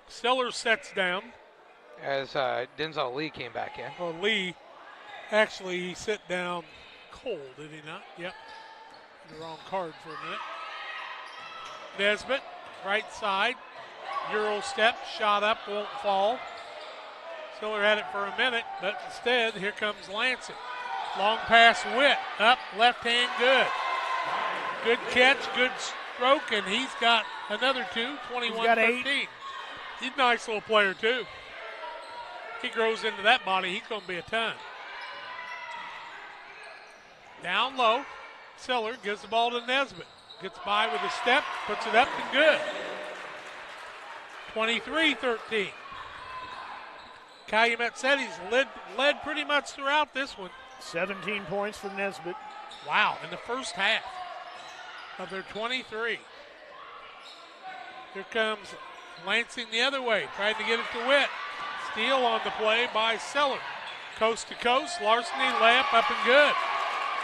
Seller sets down. As Denzel Lee came back in. Well, Lee, actually, he sat down cold, did he not? Yep. The wrong card for a minute. Nesbitt, right side. Euro step, shot up, won't fall. Seller had it for a minute, but instead, here comes Lansing. Long pass, Witt, up, left hand, good. Good catch, good stroke, and he's got another 2, 21-13. He's a nice little player, too. He grows into that body, he's going to be a ton. Down low, Seller gives the ball to Nesbitt. Gets by with a step, puts it up and good. 23-13. Calumet City's led pretty much throughout this one. 17 points for Nesbitt. Wow, in the first half of their 23. Here comes Lansing the other way, trying to get it to Witt. Steal on the play by Seller. Coast to coast, Larceny layup up and good.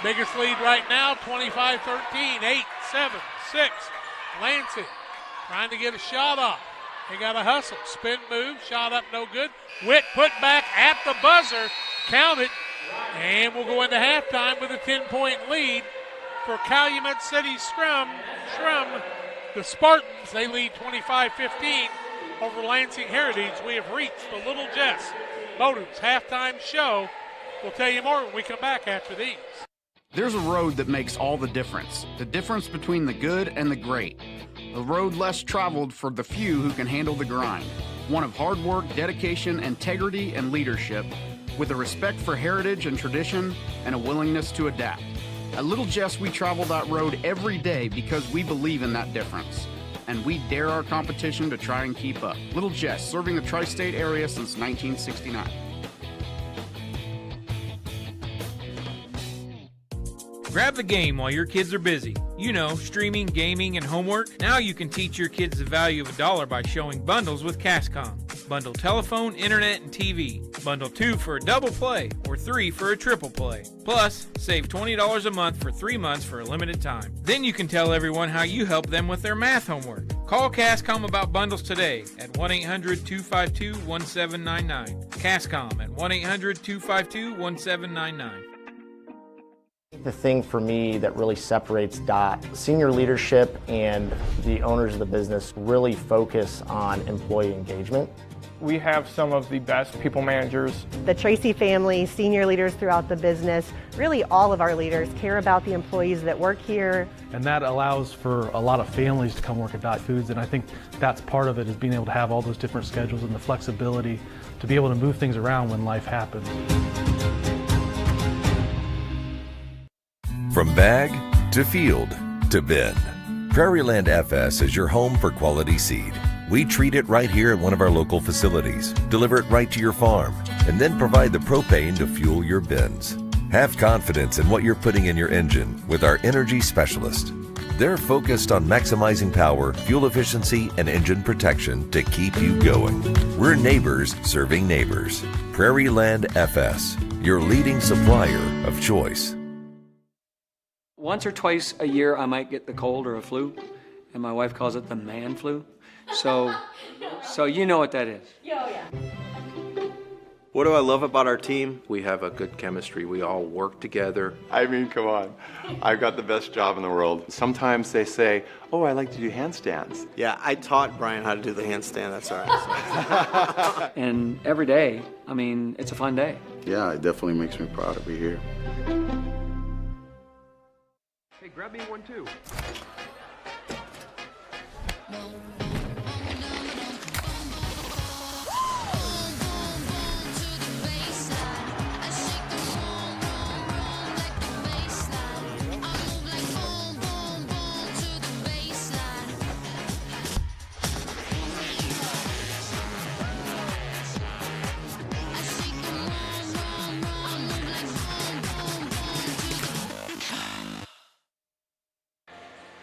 Biggest lead right now, 25-13, 8, 7, 6. Lansing trying to get a shot off. They got a hustle, spin move, shot up, no good. Witt put back at the buzzer, count it, and we'll go into halftime with a 10-point lead for Calumet City Schrum. The Spartans, they lead 25-15 over Lansing Heritage. We have reached the Little Jess Motors halftime show. We'll tell you more when we come back after these. There's a road that makes all the difference between the good and the great. A road less traveled for the few who can handle the grind. One of hard work, dedication, integrity, and leadership, with a respect for heritage and tradition and a willingness to adapt. At Little Jess, we travel that road every day because we believe in that difference. And we dare our competition to try and keep up. Little Jess, serving the tri-state area since 1969. Grab the game while your kids are busy. You know, streaming, gaming, and homework. Now you can teach your kids the value of $1 by showing bundles with Cascom. Bundle telephone, internet, and TV. Bundle 2 for a double play or 3 for a triple play. Plus, save $20 a month for 3 months for a limited time. Then you can tell everyone how you help them with their math homework. Call Cascom about bundles today at 1-800-252-1799. Cascom at 1-800-252-1799. The thing for me that really separates DOT, senior leadership and the owners of the business really focus on employee engagement. We have some of the best people managers. The Tracy family, senior leaders throughout the business, really all of our leaders care about the employees that work here. And that allows for a lot of families to come work at Dot Foods, and I think that's part of it, is being able to have all those different schedules and the flexibility to be able to move things around when life happens. From bag to field to bin, Prairieland FS is your home for quality seed. We treat it right here at one of our local facilities, deliver it right to your farm, and then provide the propane to fuel your bins. Have confidence in what you're putting in your engine with our energy specialist. They're focused on maximizing power, fuel efficiency, and engine protection to keep you going. We're neighbors serving neighbors. Prairieland FS, your leading supplier of choice. Once or twice a year, I might get the cold or a flu, and my wife calls it the man flu. So you know what that is. Yeah. What do I love about our team? We have a good chemistry. We all work together. I mean, come on. I've got the best job in the world. Sometimes they say, oh, I like to do handstands. Yeah, I taught Brian how to do the handstand. That's all right. And every day, I mean, it's a fun day. Yeah, it definitely makes me proud to be here. Hey, grab me one too.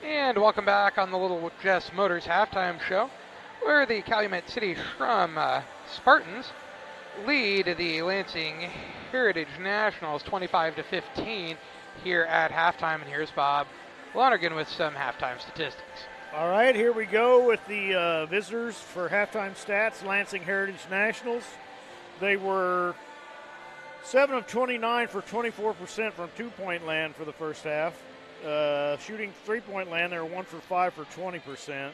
And welcome back on the Little Jess Motors halftime show, where the Calumet City Schrum Spartans lead the Lansing Heritage Nationals 25-15 here at halftime. And here's Bob Lonergan with some halftime statistics. All right, here we go with the visitors for halftime stats. Lansing Heritage Nationals. They were 7 of 29 for 24% from two-point land for the first half. Shooting three-point land, they were 1 for 5 for 20%.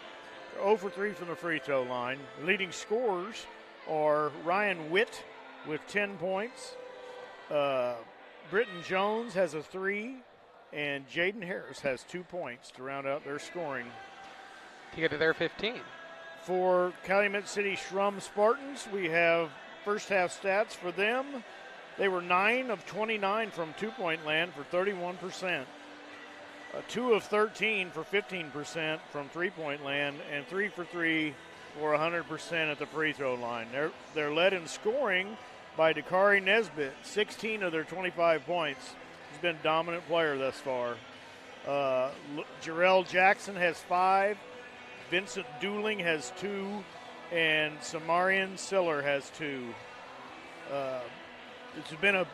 0 for 3 from the free throw line. Leading scorers are Ryan Witt with 10 points. Britton Jones has a 3, and Jaden Harris has 2 points to round out their scoring. To get to their 15. For Calumet City Schrum Spartans, we have first half stats for them. They were 9 of 29 from two-point land for 31%. 2 of 13 for 15% from three-point land, and 3 for 3 for 100% at the free throw line. They're led in scoring by Dakari Nesbitt, 16 of their 25 points. He's been a dominant player thus far. Jarrell Jackson has 5, Vincent Dooling has 2, and Samarian Siller has 2. It's been a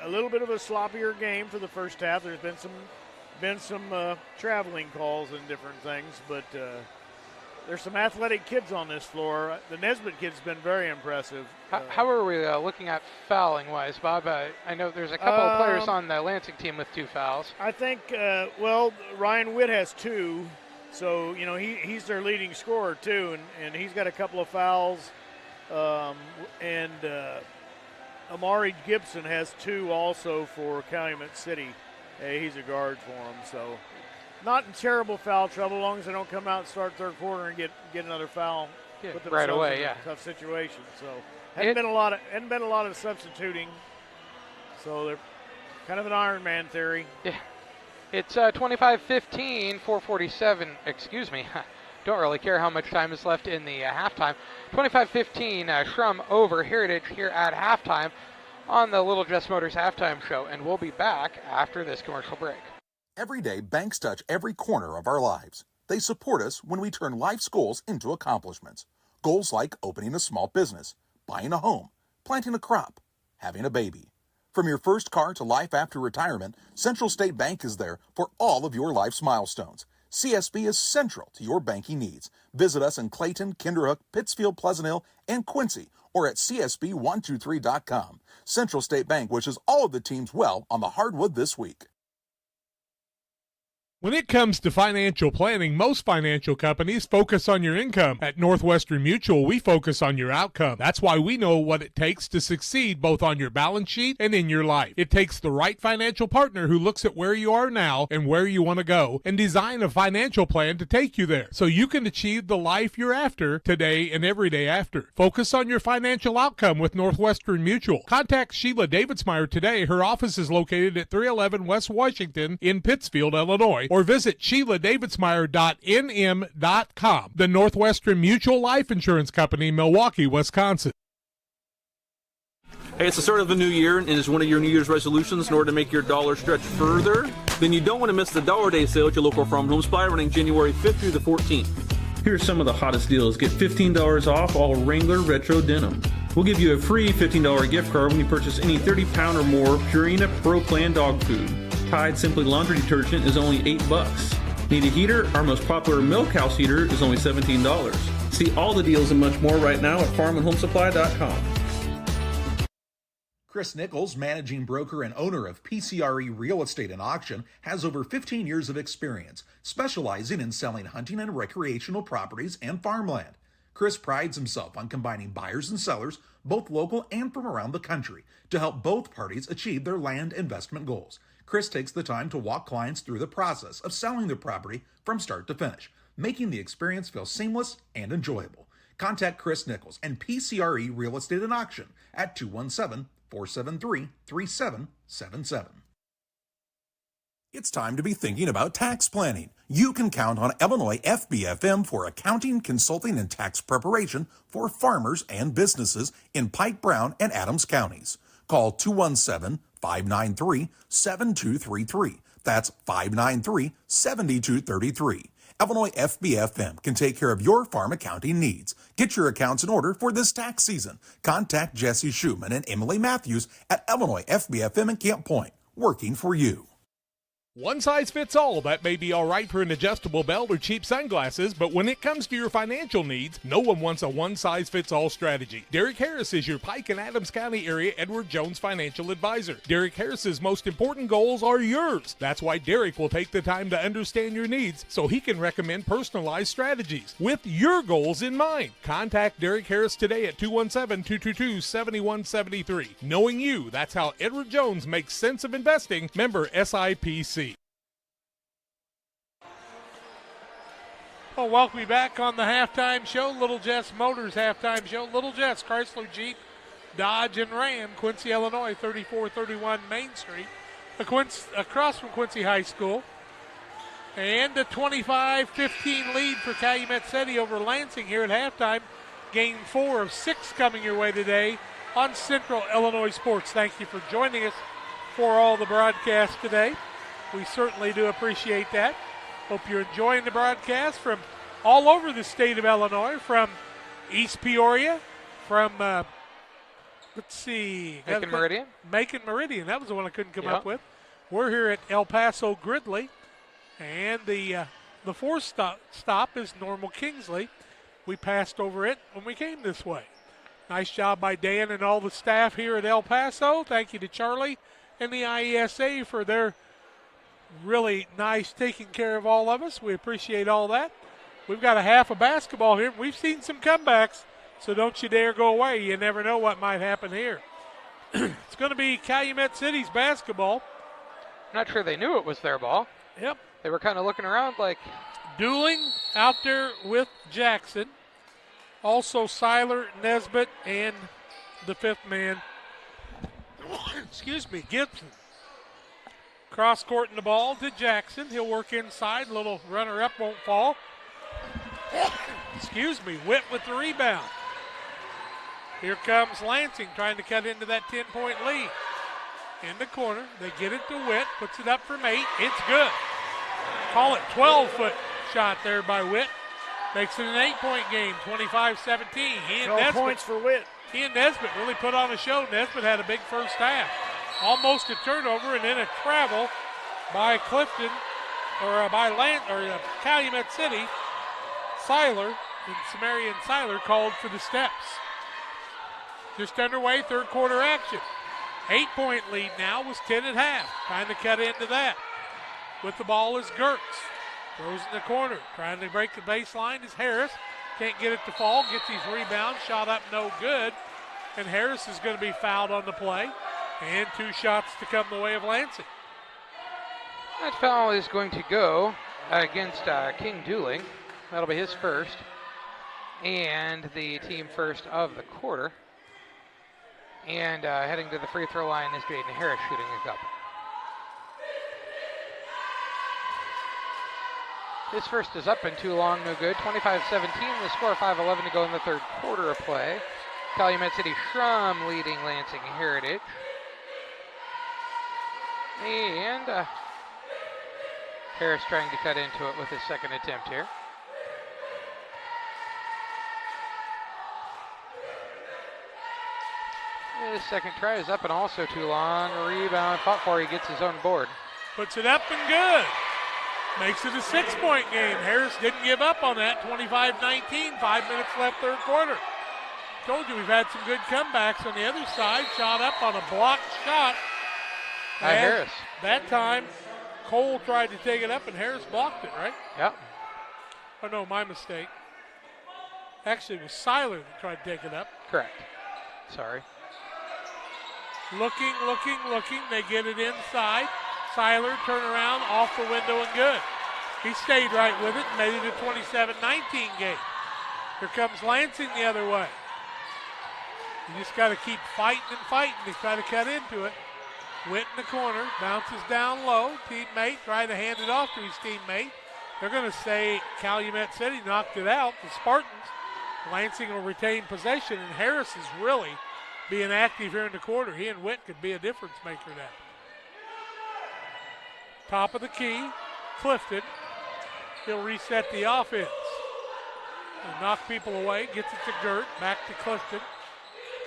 little bit of a sloppier game for the first half. There's been some traveling calls and different things, but there's some athletic kids on this floor. The Nesbitt kid's been very impressive. How are we looking at fouling-wise, Bob? I know there's a couple of players on the Lansing team with 2 fouls. I think, Ryan Witt has 2, so, he's their leading scorer, too, and he's got a couple of fouls. Amari Gibson has 2 also for Calumet City. Hey, he's a guard for them, so not in terrible foul trouble, as long as they don't come out and start third quarter and get another foul. Yeah, put right themselves away, in yeah. a tough situation. So hadn't been a lot of substituting. So they're kind of an Iron Man theory. Yeah, it's 25-15, 4:47. Excuse me. Don't really care how much time is left in the halftime. 25-15, Schrum over Heritage here at halftime. on the Little Jess Motors halftime show, and we'll be back after this commercial break. Every day, banks touch every corner of our lives. They support us when we turn life's goals into accomplishments. Goals like opening a small business, buying a home, planting a crop, having a baby. From your first car to life after retirement, Central State Bank is there for all of your life's milestones. CSB is central to your banking needs. Visit us in Clayton, Kinderhook, Pittsfield, Pleasant Hill, and Quincy, or at csb123.com. Central State Bank wishes all of the teams well on the hardwood this week. When it comes to financial planning, most financial companies focus on your income. At Northwestern Mutual, we focus on your outcome. That's why we know what it takes to succeed both on your balance sheet and in your life. It takes the right financial partner who looks at where you are now and where you want to go and design a financial plan to take you there so you can achieve the life you're after today and every day after. Focus on your financial outcome with Northwestern Mutual. Contact Sheila Davidsmeyer today. Her office is located at 311 West Washington in Pittsfield, Illinois, or visit SheilaDavidsmeyer.nm.com. The Northwestern Mutual Life Insurance Company, Milwaukee, Wisconsin. Hey, it's the start of the new year, and it's one of your New Year's resolutions in order to make your dollar stretch further. Then you don't want to miss the Dollar Day sale at your local Farm Home Supply running January 5th through the 14th. Here's some of the hottest deals. Get $15 off all Wrangler Retro Denim. We'll give you a free $15 gift card when you purchase any 30-pound or more Purina Pro Plan dog food. Tide Simply Laundry Detergent is only $8. Need a heater? Our most popular Milk House heater is only $17. See all the deals and much more right now at farmandhomesupply.com. Chris Nichols, managing broker and owner of PCRE Real Estate and Auction, has over 15 years of experience, specializing in selling hunting and recreational properties and farmland. Chris prides himself on combining buyers and sellers, both local and from around the country, to help both parties achieve their land investment goals. Chris takes the time to walk clients through the process of selling their property from start to finish, making the experience feel seamless and enjoyable. Contact Chris Nichols and PCRE Real Estate and Auction at 217-473-3777. It's time to be thinking about tax planning. You can count on Illinois FBFM for accounting, consulting, and tax preparation for farmers and businesses in Pike, Brown, and Adams counties. Call 217-593-7233. That's 593-7233. Illinois FBFM can take care of your farm accounting needs. Get your accounts in order for this tax season. Contact Jesse Schumann and Emily Matthews at Illinois FBFM in Camp Point, working for you. One size fits all. That may be all right for an adjustable belt or cheap sunglasses, but when it comes to your financial needs, no one wants a one-size-fits-all strategy. Derek Harris is your Pike and Adams County area Edward Jones financial advisor. Derek Harris's most important goals are yours. That's why Derek will take the time to understand your needs so he can recommend personalized strategies with your goals in mind. Contact Derek Harris today at 217-222-7173. Knowing you, that's how Edward Jones makes sense of investing. Member SIPC. Well, welcome back on the halftime show, Little Jess Motors halftime show. Little Jess, Chrysler, Jeep, Dodge, and Ram, Quincy, Illinois, 3431 Main Street, across from Quincy High School. And a 25-15 lead for Calumet City over Lansing here at halftime. Game 4 of 6 coming your way today on Central Illinois Sports. Thank you for joining us for all the broadcasts today. We certainly do appreciate that. Hope you're enjoying the broadcast from all over the state of Illinois, from East Peoria, from, Macon Meridian. Macon Meridian, that was the one I couldn't come up with. We're here at El Paso Gridley, and the fourth stop is Normal Kingsley. We passed over it when we came this way. Nice job by Dan and all the staff here at El Paso. Thank you to Charlie and the IESA for their really nice taking care of all of us. We appreciate all that. We've got a half of basketball here. We've seen some comebacks, so don't you dare go away. You never know what might happen here. It's going to be Calumet City's basketball. Not sure they knew it was their ball. Yep. They were kind of looking around like. Dueling out there with Jackson. Also Seiler, Nesbitt, and the fifth man, Gibson. Cross-courting the ball to Jackson. He'll work inside. Little runner-up won't fall. Whit with the rebound. Here comes Lansing trying to cut into that 10-point lead. In the corner, they get it to Witt, puts it up from 8. It's good. Call it 12-foot shot there by Witt. Makes it an 8-point game, 25-17. 12 points for Witt. He and Nesbitt really put on a show. Nesbitt had a big first half. Almost a turnover and then a travel by Clifton, or by Calumet City. Seiler, and Sumerian Seiler called for the steps. Just underway, third quarter action. 8-point lead now was 10 at half. Trying to cut into that. With the ball is Gertz. Throws in the corner. Trying to break the baseline is Harris. Can't get it to fall. Gets his rebound. Shot up no good. And Harris is going to be fouled on the play. And 2 shots to come the way of Lansing. That foul is going to go against King Dooling. That'll be his first. And the team first of the quarter. And heading to the free throw line is Jaden Harris shooting a couple. His first is up and too long, no good. 25-17, the score, 5:11 to go in the third quarter of play. Calumet City Schrum leading Lansing Heritage. And Harris trying to cut into it with his second attempt here. His second try is up and also too long. Rebound fought for. He gets his own board. Puts it up and good. Makes it a 6-point game. Harris didn't give up on that. 25-19. 5 minutes left third quarter. Told you we've had some good comebacks on the other side. Shot up on a blocked shot. By Harris. That time, Cole tried to take it up and Harris blocked it, right? Yep. Oh, no, my mistake. Actually, it was Seiler that tried to take it up. Correct. Sorry. Looking. They get it inside. Seiler, turn around, off the window and good. He stayed right with it and made it a 27-19 game. Here comes Lansing the other way. You just got to keep fighting to try to cut into it. Witt in the corner, bounces down low. Teammate trying to hand it off to his teammate. They're going to say Calumet City knocked it out. The Spartans. Lansing will retain possession, and Harris is really being active here in the quarter. He and Witt could be a difference maker now. Top of the key, Clifton. He'll reset the offense. And knock people away, gets it to Gert, back to Clifton.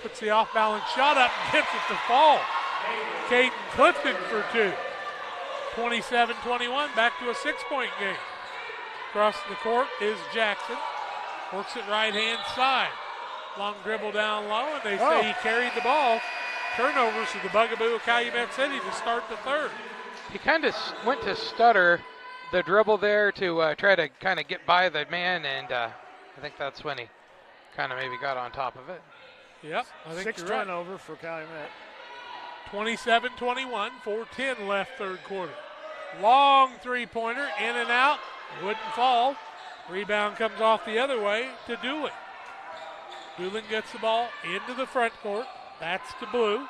Puts the off-balance shot up and gets it to fall. Caden Clifton for 2. 27-21, back to a 6-point game. Across the court is Jackson. Works it right-hand side. Long dribble down low, and they say he carried the ball. Turnovers to the bugaboo of Calumet City to start the third. He kind of went to stutter the dribble there to try to kind of get by the man, and I think that's when he kind of maybe got on top of it. Yep, I think 6 you're right. turnover for Calumet. 27-21, 4:10 left third quarter. Long three-pointer, in and out, wouldn't fall. Rebound comes off the other way to Doolin. Doolin gets the ball into the front court. That's to Blue.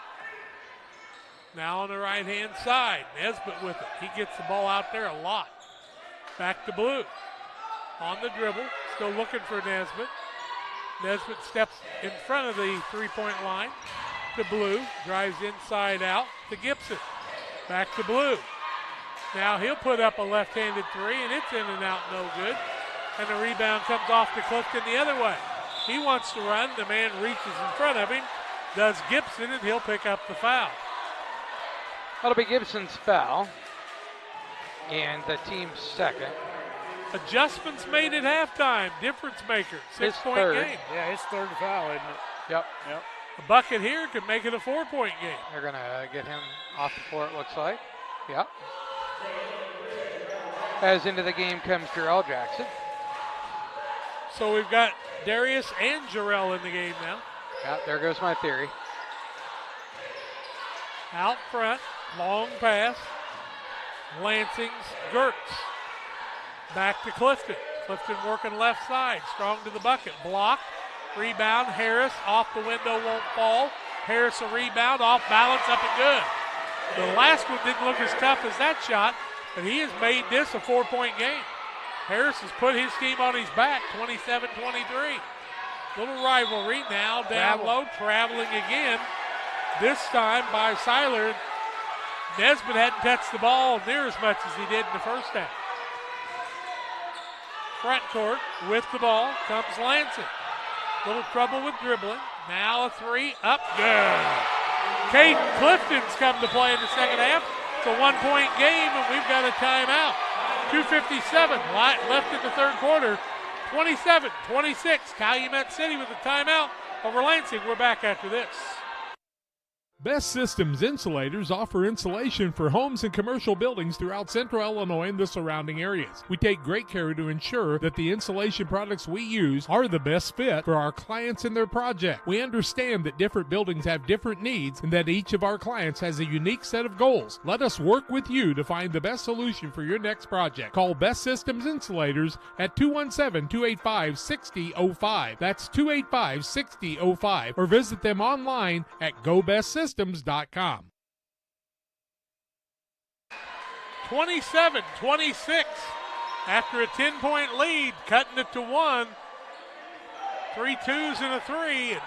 Now on the right-hand side, Nesbitt with it. He gets the ball out there a lot. Back to Blue. On the dribble, still looking for Nesbitt. Nesbitt steps in front of the three-point line to Blue. Drives inside out to Gibson. Back to Blue. Now he'll put up a left-handed three, and it's in and out, no good. And the rebound comes off to Clifton the other way. He wants to run. The man reaches in front of him. Does Gibson, and he'll pick up the foul. That'll be Gibson's foul. And the team's second. Adjustments made at halftime. Difference maker. 6-point game. Yeah, his third foul, isn't it? Yep. A bucket here could make it a 4-point game. They're going to get him off the floor, it looks like. Yep. As into the game comes Jarrell Jackson. So we've got Darius and Jarrell in the game now. Yeah, there goes my theory. Out front, long pass. Lansing's Gertz. Back to Clifton. Clifton working left side, strong to the bucket. Blocked. Rebound, Harris off the window, won't fall. Harris a rebound, off balance, up and good. The last one didn't look as tough as that shot, but he has made this a 4-point game. Harris has put his team on his back, 27-23. Little rivalry now down low, traveling again. This time by Seiler. Nesbitt hadn't touched the ball near as much as he did in the first half. Front court with the ball comes Lansing. Little trouble with dribbling. Now a three, up, good. Caden Clifton's come to play in the second half. It's a 1-point game, and we've got a timeout. 2:57 left in the third quarter. 27-26, Calumet City with a timeout over Lansing. We're back after this. Best Systems Insulators offer insulation for homes and commercial buildings throughout central Illinois and the surrounding areas. We take great care to ensure that the insulation products we use are the best fit for our clients and their project. We understand that different buildings have different needs and that each of our clients has a unique set of goals. Let us work with you to find the best solution for your next project. Call Best Systems Insulators at 217-285-6005. That's 285-6005. Or visit them online at GoBestSystems.com. 27-26 after a 10-point lead, cutting it to 1. 3 twos and a 3, and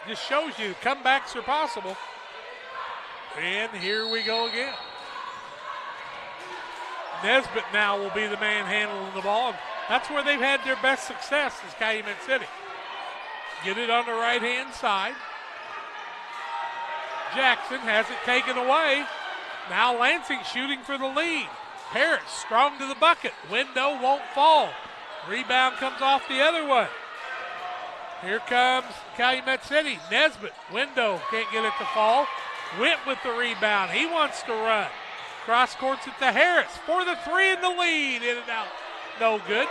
just shows you comebacks are possible. And here we go again. Nesbitt now will be the man handling the ball. That's where they've had their best success is Calumet City. Get it on the right-hand side. Jackson has it taken away. Now Lansing shooting for the lead. Harris strong to the bucket. Window won't fall. Rebound comes off the other way. Here comes Calumet City. Nesbitt. Window can't get it to fall. Witt with the rebound. He wants to run. Cross courts it to Harris for the three in the lead. In and out. No good.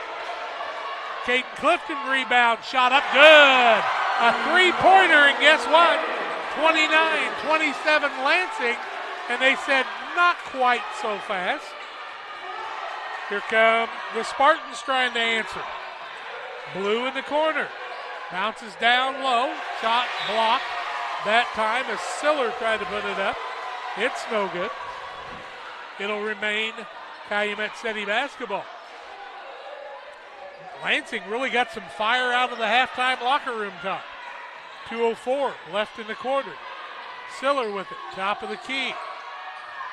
Caden Clifton rebound. Shot up good. A three-pointer, and guess what? 29-27 Lansing, and they said not quite so fast. Here come the Spartans trying to answer. Blue in the corner. Bounces down low. Shot blocked. That time as Siller tried to put it up. It's no good. It'll remain Calumet City basketball. Lansing really got some fire out of the halftime locker room talk. 2:04 left in the quarter. Siller with it, top of the key.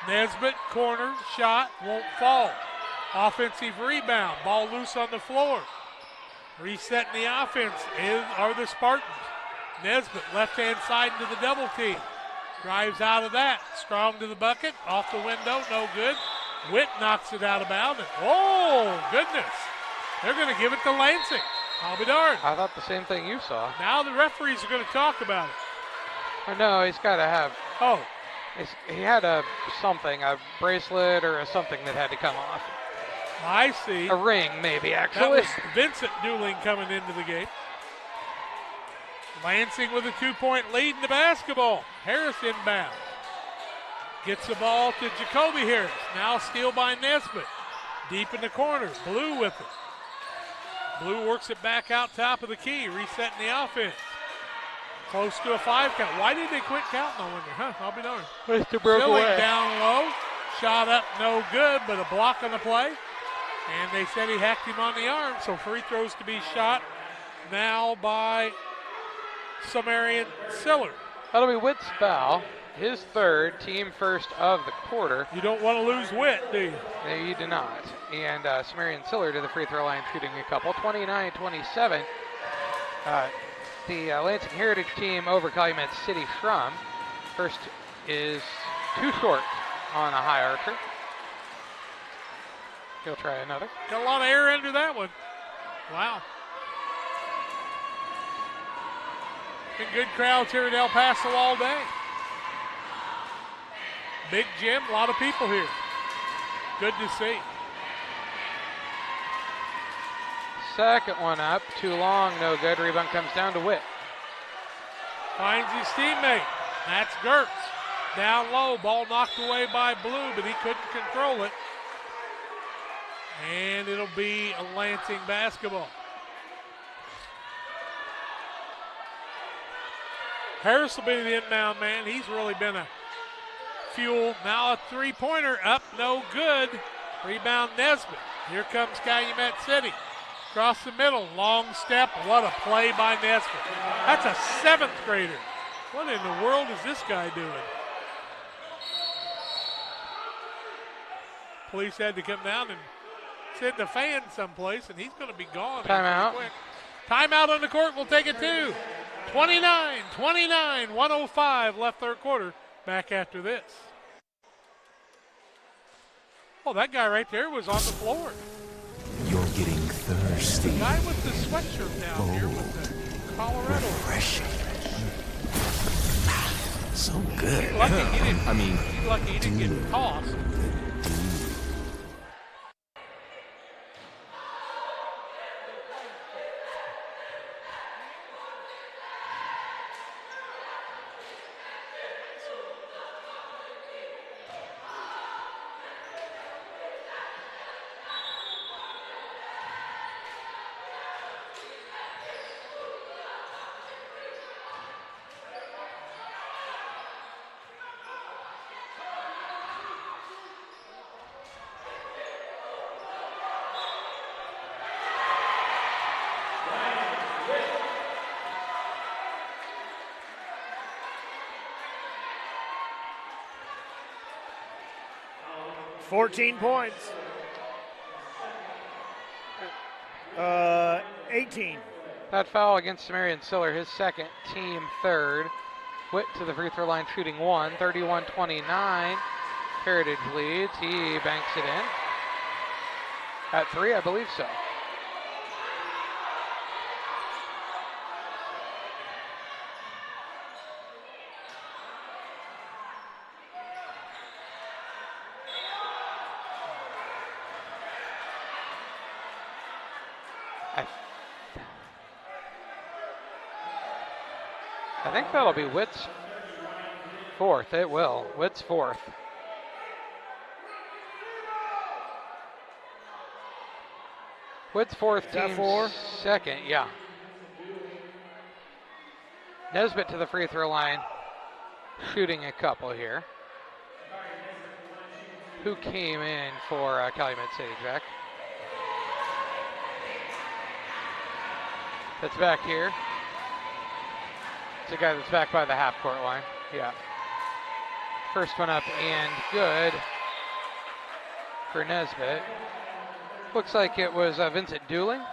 Nesbitt, corner, shot, won't fall. Offensive rebound, ball loose on the floor. Resetting the offense are the Spartans. Nesbitt, left-hand side into the double team. Drives out of that, strong to the bucket, off the window, no good. Witt knocks it out of bounds. Oh, goodness. They're going to give it to Lansing. I'll be darned. I thought the same thing you saw. Now the referees are going to talk about it. Oh, no, he's got to have. Oh. He had a bracelet or something that had to come off. I see. A ring, maybe, actually. That was Vincent Dooling coming into the game. Lansing with a 2-point lead in the basketball. Harris inbound. Gets the ball to Jacoby Harris. Now steal by Nesbitt. Deep in the corner. Blue with it. Blue works it back out top of the key, resetting the offense. Close to a 5 count. Why did they quit counting, I wonder? I'll be darned. Mr. broke away. Down low. Shot up, no good, but a block on the play. And they said he hacked him on the arm, so free throws to be shot now by Sumerian Siller. That'll be Witt's foul. His third, team first of the quarter. You don't want to lose Witt, do you? No, you do not. And Sumerian Siller to the free throw line shooting a couple. 29-27. The Lansing Heritage team over Calumet City Schrum. First is too short on a high archer. He'll try another. Got a lot of air under that one. Wow. Been good crowds here at El Paso all day. Big gym, a lot of people here. Good to see. Second one up, too long, no good. Rebound comes down to Witt. Finds his teammate. That's Gertz. Down low, ball knocked away by Blue, but he couldn't control it. And it'll be a Lansing basketball. Harris will be the inbound man. He's really been a fuel. Now a three-pointer up, no good. Rebound Nesbitt. Here comes Calumet City. Across the middle, long step. What a play by Nesbitt. That's a 7th grader. What in the world is this guy doing? Police had to come down and send the fan someplace, and he's going to be gone. Timeout. Timeout on the court. We'll take it too. 29-29, 1:05 left third quarter. Back after this. Oh, that guy right there was on the floor. You're getting thirsty. The guy with the sweatshirt down here with the Colorado. Refreshing. So good. He's lucky he didn't, I mean, he's lucky he didn't get tossed. $14 points. 18. That foul against Samarian Siller, his second, team third. Witt to the free throw line shooting 1, 31-29. Heritage leads. He banks it in. At 3, I believe so. I think that'll be Witt's fourth. It will. Witt's fourth. Witt's fourth, team second, yeah. Nesbitt to the free throw line, shooting a couple here. Who came in for Calumet City, Jack? That's back here. It's a guy that's back by the half court line. Yeah. First one up and good for Nesbitt. Looks like it was Vincent Dooling.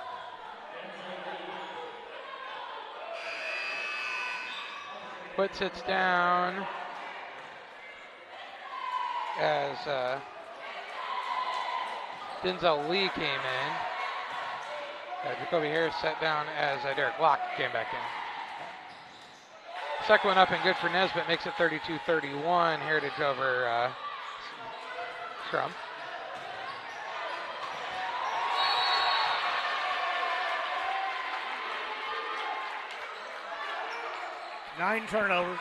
Witt sits down as Denzel Lee came in. Jacoby Harris sat down as Derek Locke came back in. Second one up and good for Nesbitt, makes it 32-31. Heritage over Schrum. Nine turnovers.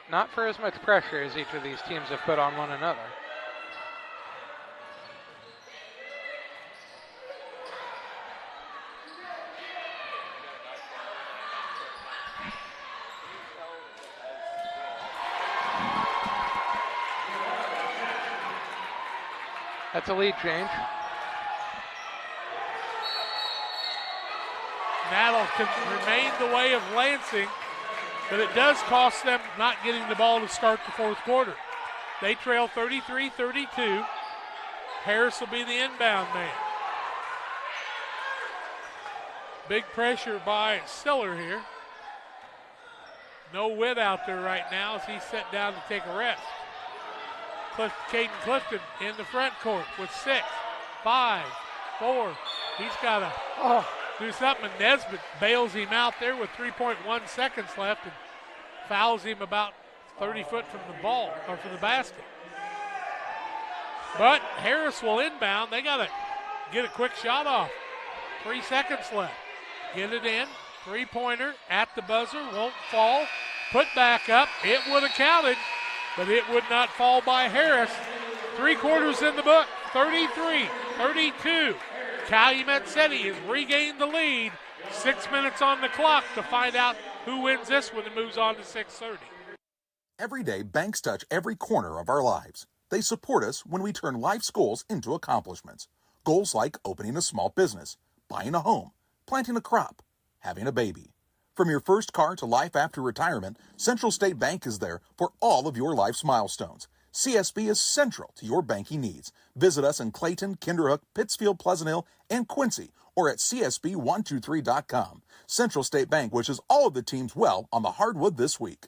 Not for as much pressure as each of these teams have put on one another. That's a lead change. That'll remain the way of Lansing, but it does cost them not getting the ball to start the fourth quarter. They trail 33-32. Harris will be the inbound man. Big pressure by Siller here. No Witt out there right now as he's set down to take a rest. Caden Clifton in the front court with 6, 5, 4. He's got to do something. And Nesbitt bails him out there with 3.1 seconds left and fouls him about 30 foot from the ball, or from the basket. But Harris will inbound. They got to get a quick shot off. 3 seconds left. Get it in. Three-pointer at the buzzer. Won't fall. Put back up. It would have counted, but it would not fall by Harris. 3 quarters in the book, 33-32. Calumet City has regained the lead. 6 minutes on the clock to find out who wins this one and moves on to 6:30. Every day, banks touch every corner of our lives. They support us when we turn life's goals into accomplishments. Goals like opening a small business, buying a home, planting a crop, having a baby. From your first car to life after retirement, Central State Bank is there for all of your life's milestones. CSB is central to your banking needs. Visit us in Clayton, Kinderhook, Pittsfield, Pleasant Hill, and Quincy, or at csb123.com. Central State Bank wishes all of the teams well on the hardwood this week.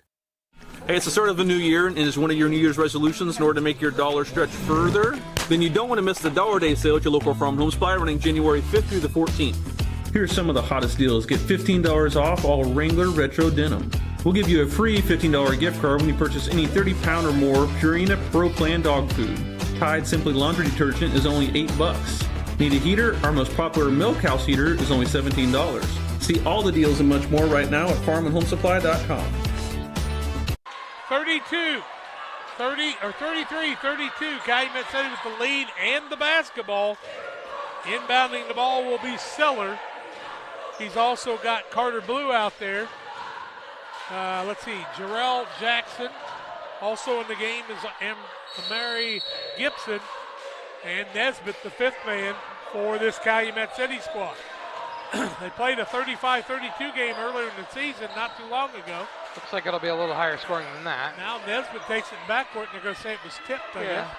Hey, it's the start of a new year, and is one of your New Year's resolutions in order to make your dollar stretch further? Then you don't want to miss the Dollar Day sale at your local Farm Home Supply running January 5th through the 14th. Here's some of the hottest deals. Get $15 off all Wrangler Retro Denim. We'll give you a free $15 gift card when you purchase any 30-pound or more Purina Pro Plan dog food. Tide Simply Laundry Detergent is only $8. Need a heater? Our most popular milk house heater is only $17. See all the deals and much more right now at farmandhomesupply.com. 33-32. Calumet City with the lead and the basketball. Inbounding the ball will be Siller. He's also got Carter Blue out there. Let's see, Jarrell Jackson. Also in the game is Amari Gibson. And Nesbitt, the fifth man for this Calumet City squad. They played a 35-32 game earlier in the season, not too long ago. Looks like it'll be a little higher scoring than that. Now Nesbitt takes it backcourt, and they're going to say it was tipped, I guess.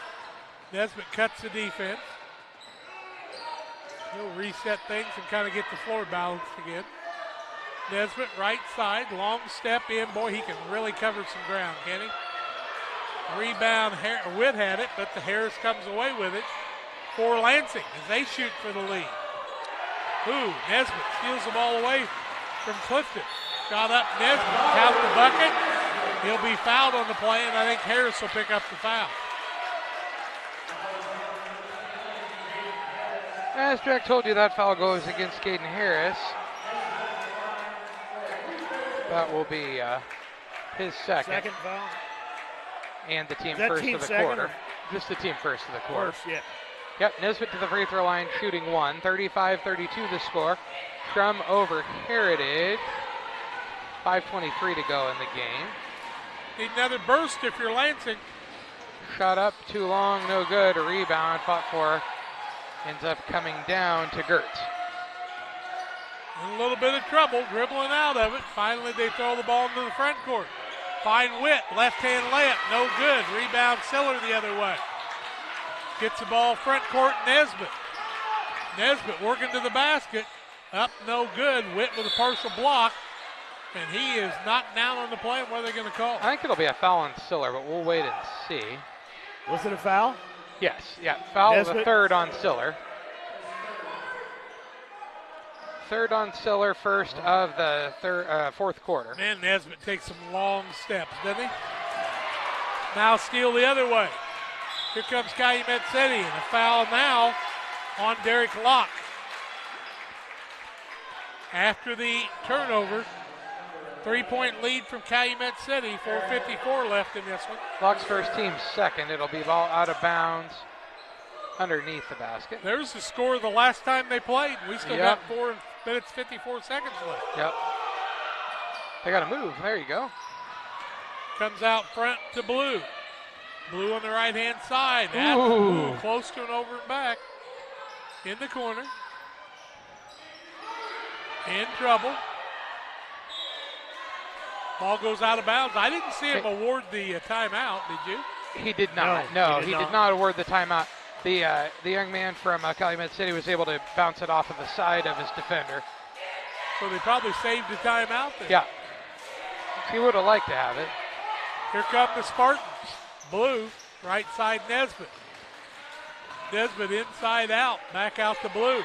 Nesbitt cuts the defense. He'll reset things and kind of get the floor balanced again. Nesbitt, right side, long step in. Boy, he can really cover some ground, can he? Rebound, Witt had it, but the Harris comes away with it for Lansing as they shoot for the lead. Nesbitt steals the ball away from Clifton. Shot up, Nesbitt, count the bucket. He'll be fouled on the play, and I think Harris will pick up the foul. As Jack told you, that foul goes against Caden Harris. That will be his second. Second foul. And the team first of the quarter. Just the team first of the quarter. First, yeah. Yep, Nesbitt to the free throw line, shooting one. 35-32 the score. Schrum over Heritage. 5:23 to go in the game. Need another burst if you're Lansing. Shot up, too long, no good. A rebound, fought for. Ends up coming down to Gertz. In a little bit of trouble, dribbling out of it. Finally, they throw the ball into the front court. Find Witt, left-hand layup, no good. Rebound Siller the other way. Gets the ball front court, Nesbitt. Nesbitt working to the basket. Up, no good. Witt with a partial block. And he is knocked down on the play. What are they going to call? I think it'll be a foul on Siller, but we'll wait and see. Was it a foul? Yes, yeah. Foul of the third on Siller. Third on Siller, first of the fourth quarter. Man, Nesbitt takes some long steps, doesn't he? Now steal the other way. Here comes Calumet City, and a foul now on Derek Locke. After the turnover, 3-point lead from Calumet City, 4:54 left in this one. Locke's first, team second. It'll be ball out of bounds underneath the basket. There's the score the last time they played. We still got 4 minutes, 54 seconds left. Yep. They got to move. There you go. Comes out front to Blue. Blue on the right-hand side. Ooh. Close to an over and back. In the corner. In trouble. Ball goes out of bounds. I didn't see him award the timeout, did you? He did not. No, he did not award the timeout. The young man from Calumet City was able to bounce it off of the side of his defender. So they probably saved the timeout then. Yeah. He would have liked to have it. Here come the Spartans. Blue, right side Nesbitt. Nesbitt inside out, back out to Blue.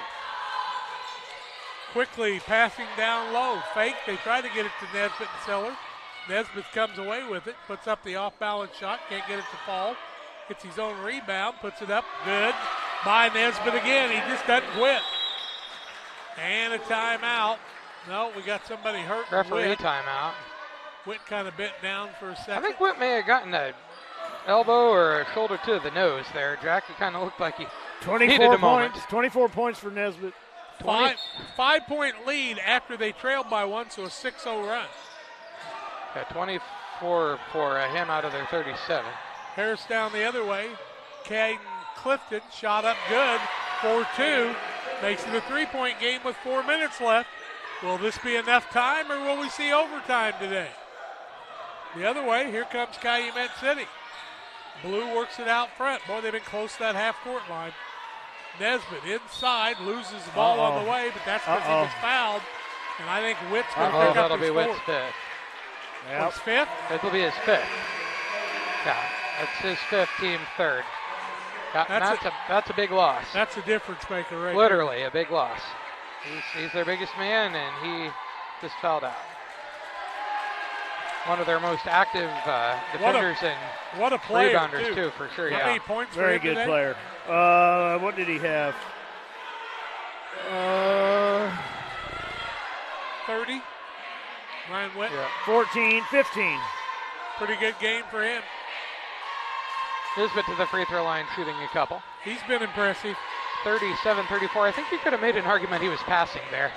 Quickly passing down low. Fake, they try to get it to Nesbitt and Siller. Nesbitt comes away with it, puts up the off-balance shot, can't get it to fall. Gets his own rebound, puts it up, good. By Nesbitt again, he just doesn't quit. And a timeout. No, we got somebody hurt. Referee timeout. Witt kind of bent down for a second. I think Witt may have gotten an elbow or a shoulder to the nose there, Jack. He kind of looked like he needed a moment. 24 points for Nesbitt. 5-point lead after they trailed by one, so a 6-0 run. Yeah, 24 for him out of their 37. Harris down the other way. Caden Clifton shot up good. 4-2. Makes it a 3-point game with 4 minutes left. Will this be enough time, or will we see overtime today? The other way, here comes Calumet City. Blue works it out front. Boy, they've been close to that half-court line. Nesbitt inside, loses the ball on the way, but that's because he was fouled. And I think Witt's going to pick up that'll his be fourth. Witt's fifth. Yep. His fifth? It'll be his fifth. Yeah, that's his fifth, team third. Yeah, that's a big loss. That's a difference maker right Literally a big loss. He's their biggest man, and he just fouled out. One of their most active defenders and rebounders, too, for sure. How many points Very good player. What did he have? 30. Ryan Witt. 14, 15. Pretty good game for him. Nisbet to the free throw line, shooting a couple. He's been impressive. 37-34. I think you could have made an argument he was passing there,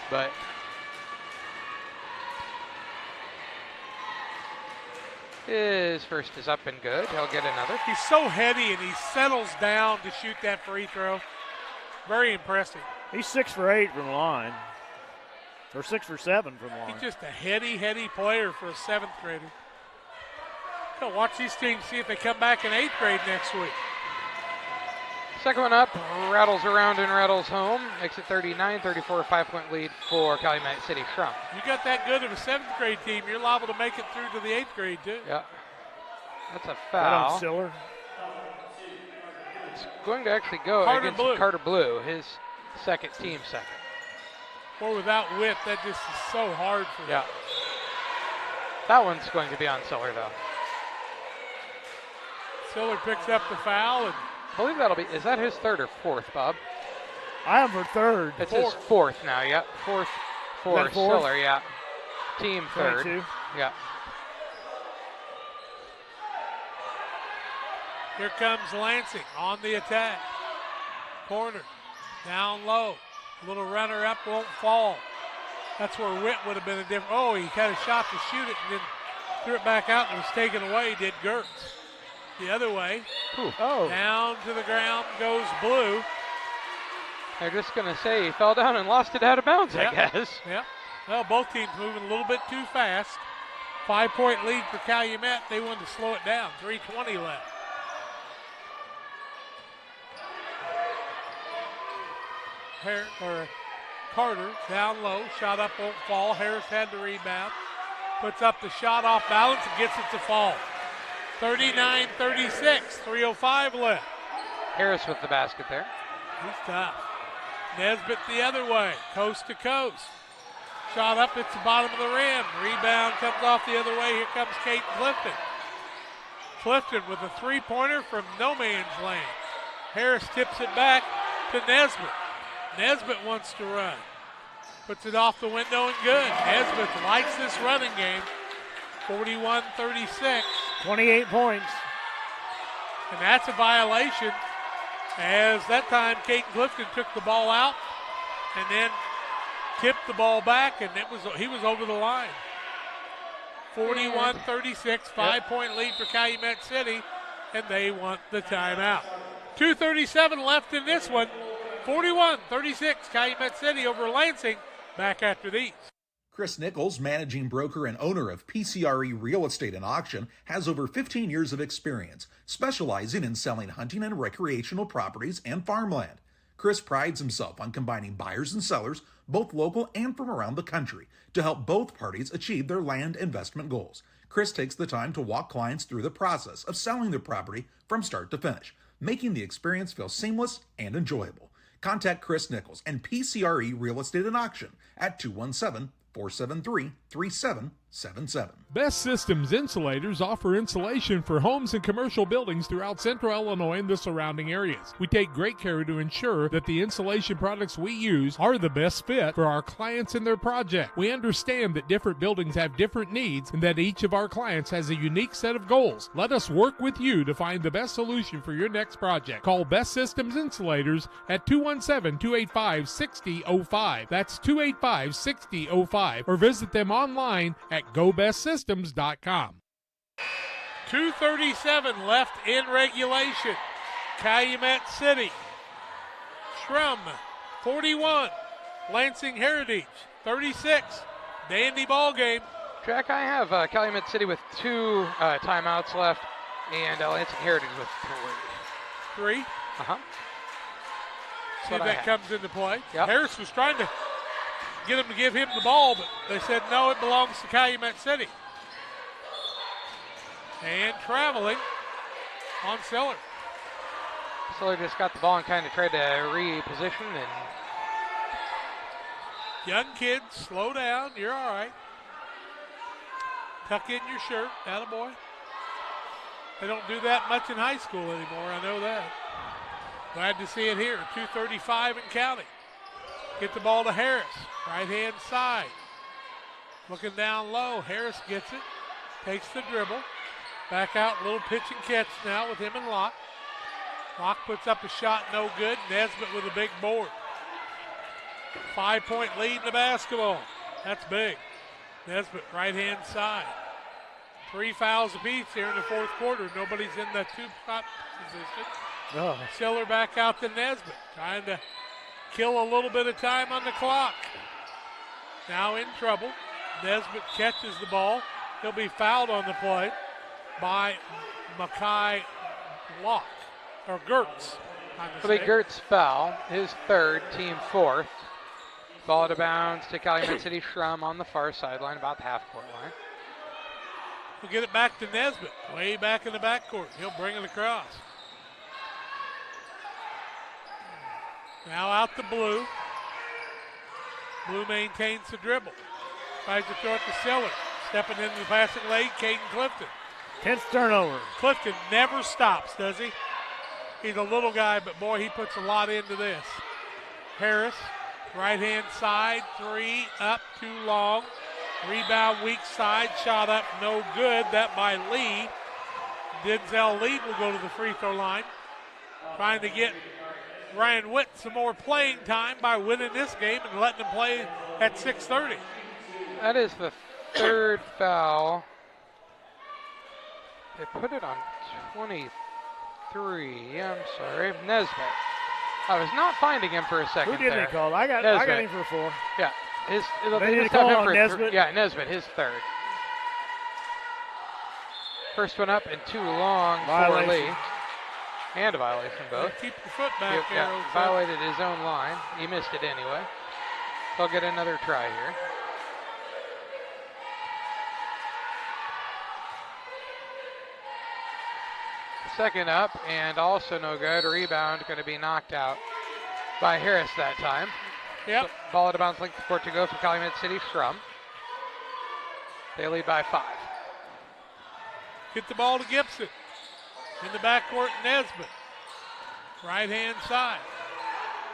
but his first is up and good. He'll get another. He's so heady, and he settles down to shoot that free throw. Very impressive. He's 6 for 8 from the line. Or 6 for 7 from the line. He's just a heady player for a 7th grader. Go watch these teams, see if they come back in 8th grade next week. Second one up, rattles around and rattles home. Makes it 39-34, 5-point lead for Calumet City Schrum. You got that good of a 7th grade team, you're liable to make it through to the 8th grade too. Yeah. That's a foul. That on Siller. It's going to actually go against Carter Blue, his team second. Or without Witt, that just is so hard for him. Yeah. That one's going to be on Siller though. Siller picks up the foul, and I believe that'll be, is that his third or fourth, Bob? I have her third. It's his fourth now, yeah. Fourth for Siller, yeah. Team third. 22. Yeah. Here comes Lansing on the attack. Corner, down low. Little runner up, won't fall. That's where Witt would have been a different. Oh, he had a shot to shoot it and then threw it back out and it was taken away, did Gertz. The other way. Down to the ground goes Blue. They're just going to say he fell down and lost it out of bounds, I guess. Yeah. Well, both teams moving a little bit too fast. 5-point lead for Calumet. They wanted to slow it down. 3:20 left. Carter down low. Shot up, won't fall. Harris had the rebound. Puts up the shot off balance and gets it to fall. 39-36, 3:05 left. Harris with the basket there. He's tough. Nesbitt the other way, coast to coast. Shot up, it's the bottom of the rim. Rebound comes off the other way. Here comes Kate Clifton. Clifton with a three-pointer from no man's land. Harris tips it back to Nesbitt. Nesbitt wants to run. Puts it off the window and good. Nesbitt likes this running game. 41-36. 28 points. And that's a violation, as that time Kate Clifton took the ball out and then tipped the ball back, and he was over the line. 41-36, 5-point lead for Calumet City, and they want the timeout. 2:37 left in this one. 41-36, Calumet City over Lansing. Back after these. Chris Nichols, managing broker and owner of PCRE Real Estate and Auction, has over 15 years of experience, specializing in selling hunting and recreational properties and farmland. Chris prides himself on combining buyers and sellers, both local and from around the country, to help both parties achieve their land investment goals. Chris takes the time to walk clients through the process of selling their property from start to finish, making the experience feel seamless and enjoyable. Contact Chris Nichols and PCRE Real Estate and Auction at 217-473-3777. Best Systems Insulators offer insulation for homes and commercial buildings throughout Central Illinois and the surrounding areas. We take great care to ensure that the insulation products we use are the best fit for our clients and their project. We understand that different buildings have different needs and that each of our clients has a unique set of goals. Let us work with you to find the best solution for your next project. Call Best Systems Insulators at 217-285-6005. That's 285-6005. Or visit them online at at GoBestSystems.com. 2:37 left in regulation. Calumet City. Schrum, 41. Lansing Heritage, 36. Dandy ball game. Jack, I have Calumet City with 2 timeouts left, and Lansing Heritage with 3. 3. Uh-huh. See if that comes into play. Yep. Harris was trying to get him to give him the ball, but they said no, it belongs to Calumet City. And traveling on Siller. Siller just got the ball and kind of tried to reposition. And young kids, slow down. You're all right. Tuck in your shirt. Attaboy. They don't do that much in high school anymore. I know that. Glad to see it here. 2:35 and counting. Get the ball to Harris. Right-hand side. Looking down low. Harris gets it. Takes the dribble. Back out. Little pitch and catch now with him and Locke. Locke puts up a shot. No good. Nesbitt with a big board. 5-point lead in the basketball. That's big. Nesbitt, right-hand side. 3 fouls apiece here in the fourth quarter. Nobody's in the 2-spot position. Oh. Siller back out to Nesbitt, trying to kill a little bit of time on the clock. Now in trouble. Nesbitt catches the ball. He'll be fouled on the play by Mackay Locke, or Gertz. It'll be Gertz foul, his 3rd, team 4th. Ball out of bounds to Calumet City. Schrum on the far sideline, about the half-court line. We'll get it back to Nesbitt, way back in the backcourt. He'll bring it across. Now out to Blue. Blue maintains the dribble. Tries to throw it to Siller. Stepping into the passing lane, Caden Clifton. 10th turnover. Clifton never stops, does he? He's a little guy, but boy, he puts a lot into this. Harris, right-hand side, 3, up, too long. Rebound, weak side, shot up, no good. That by Lee. Denzel Lee will go to the free throw line. Trying to get Ryan Witt some more playing time by winning this game and letting him play at 6:30. That is the 3rd foul. They put it on 23. I'm sorry. Nesbitt. I was not finding him for a second. Who did there. they call? I got him for 4. Yeah. They did call on Nesbitt. Yeah, Nesbitt, his 3rd. First one up and too long for Lee. And a violation both. Keep the foot back there. Yeah, violated his own line. He missed it anyway. They'll get another try here. Second up and also no good. Rebound going to be knocked out by Harris that time. Yep. So ball out of bounds, length of court to go for Calumet City. Schrum. They lead by 5. Get the ball to Gibson. In the backcourt, Nesbitt. Right-hand side.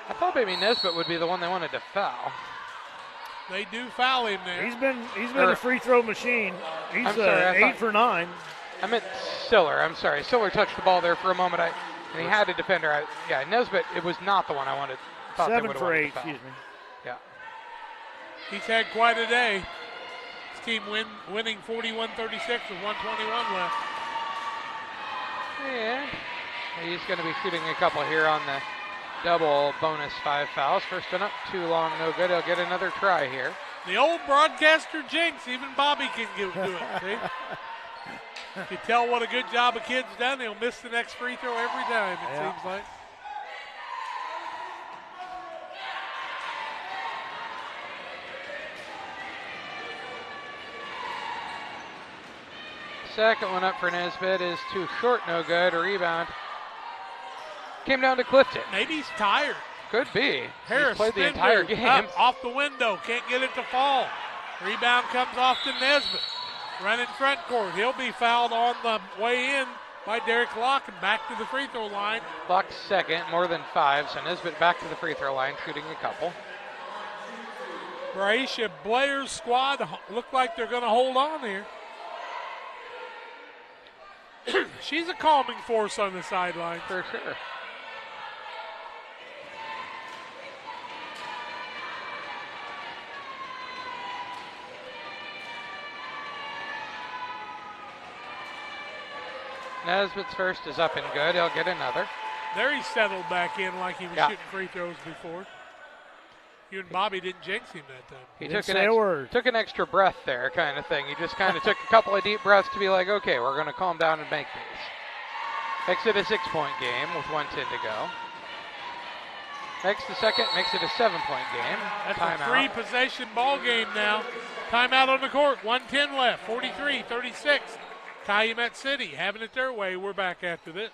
I thought maybe Nesbitt would be the one they wanted to foul. They do foul him there. He's been a free throw machine. He's 8 for 9. I meant Siller. I'm sorry. Siller touched the ball there for a moment, and he had a defender. Nesbitt, it was not the one I wanted. 7 for 8, excuse me. Yeah. He's had quite a day. His team winning 41-36 with 1:21 left. Yeah. He's going to be shooting a couple here on the double bonus 5 fouls. First one up, too long, no good. He'll get another try here. The old broadcaster jinx. Even Bobby can do it. See? If you tell what a good job a kid's done, he'll miss the next free throw every time, it seems like. Second one up for Nesbitt is too short, no good. A rebound. Came down to Clifton. Maybe he's tired. Could be. Harris He's played the entire game. Up, off the window, can't get it to fall. Rebound comes off to Nesbitt. Running front court. He'll be fouled on the way in by Derek Locke and back to the free throw line. Locke's second, more than 5, so Nesbitt back to the free throw line, shooting a couple. Braisha Blair's squad look like they're going to hold on here. She's a calming force on the sideline. For sure. Nesbitt's first is up and good. He'll get another. There he settled back in like he was Yeah. shooting free throws before. You and Bobby didn't jinx him that time. He took an extra breath there kind of thing. He just kind of took a couple of deep breaths to be like, okay, we're going to calm down and make these. Makes it a 6-point game with 1:10 to go. Makes the second, makes it a 7-point game. That's Timeout. a 3-possession ball game now. Timeout on the court. 1:10 left. 43-36. Calumet City having it their way. We're back after this.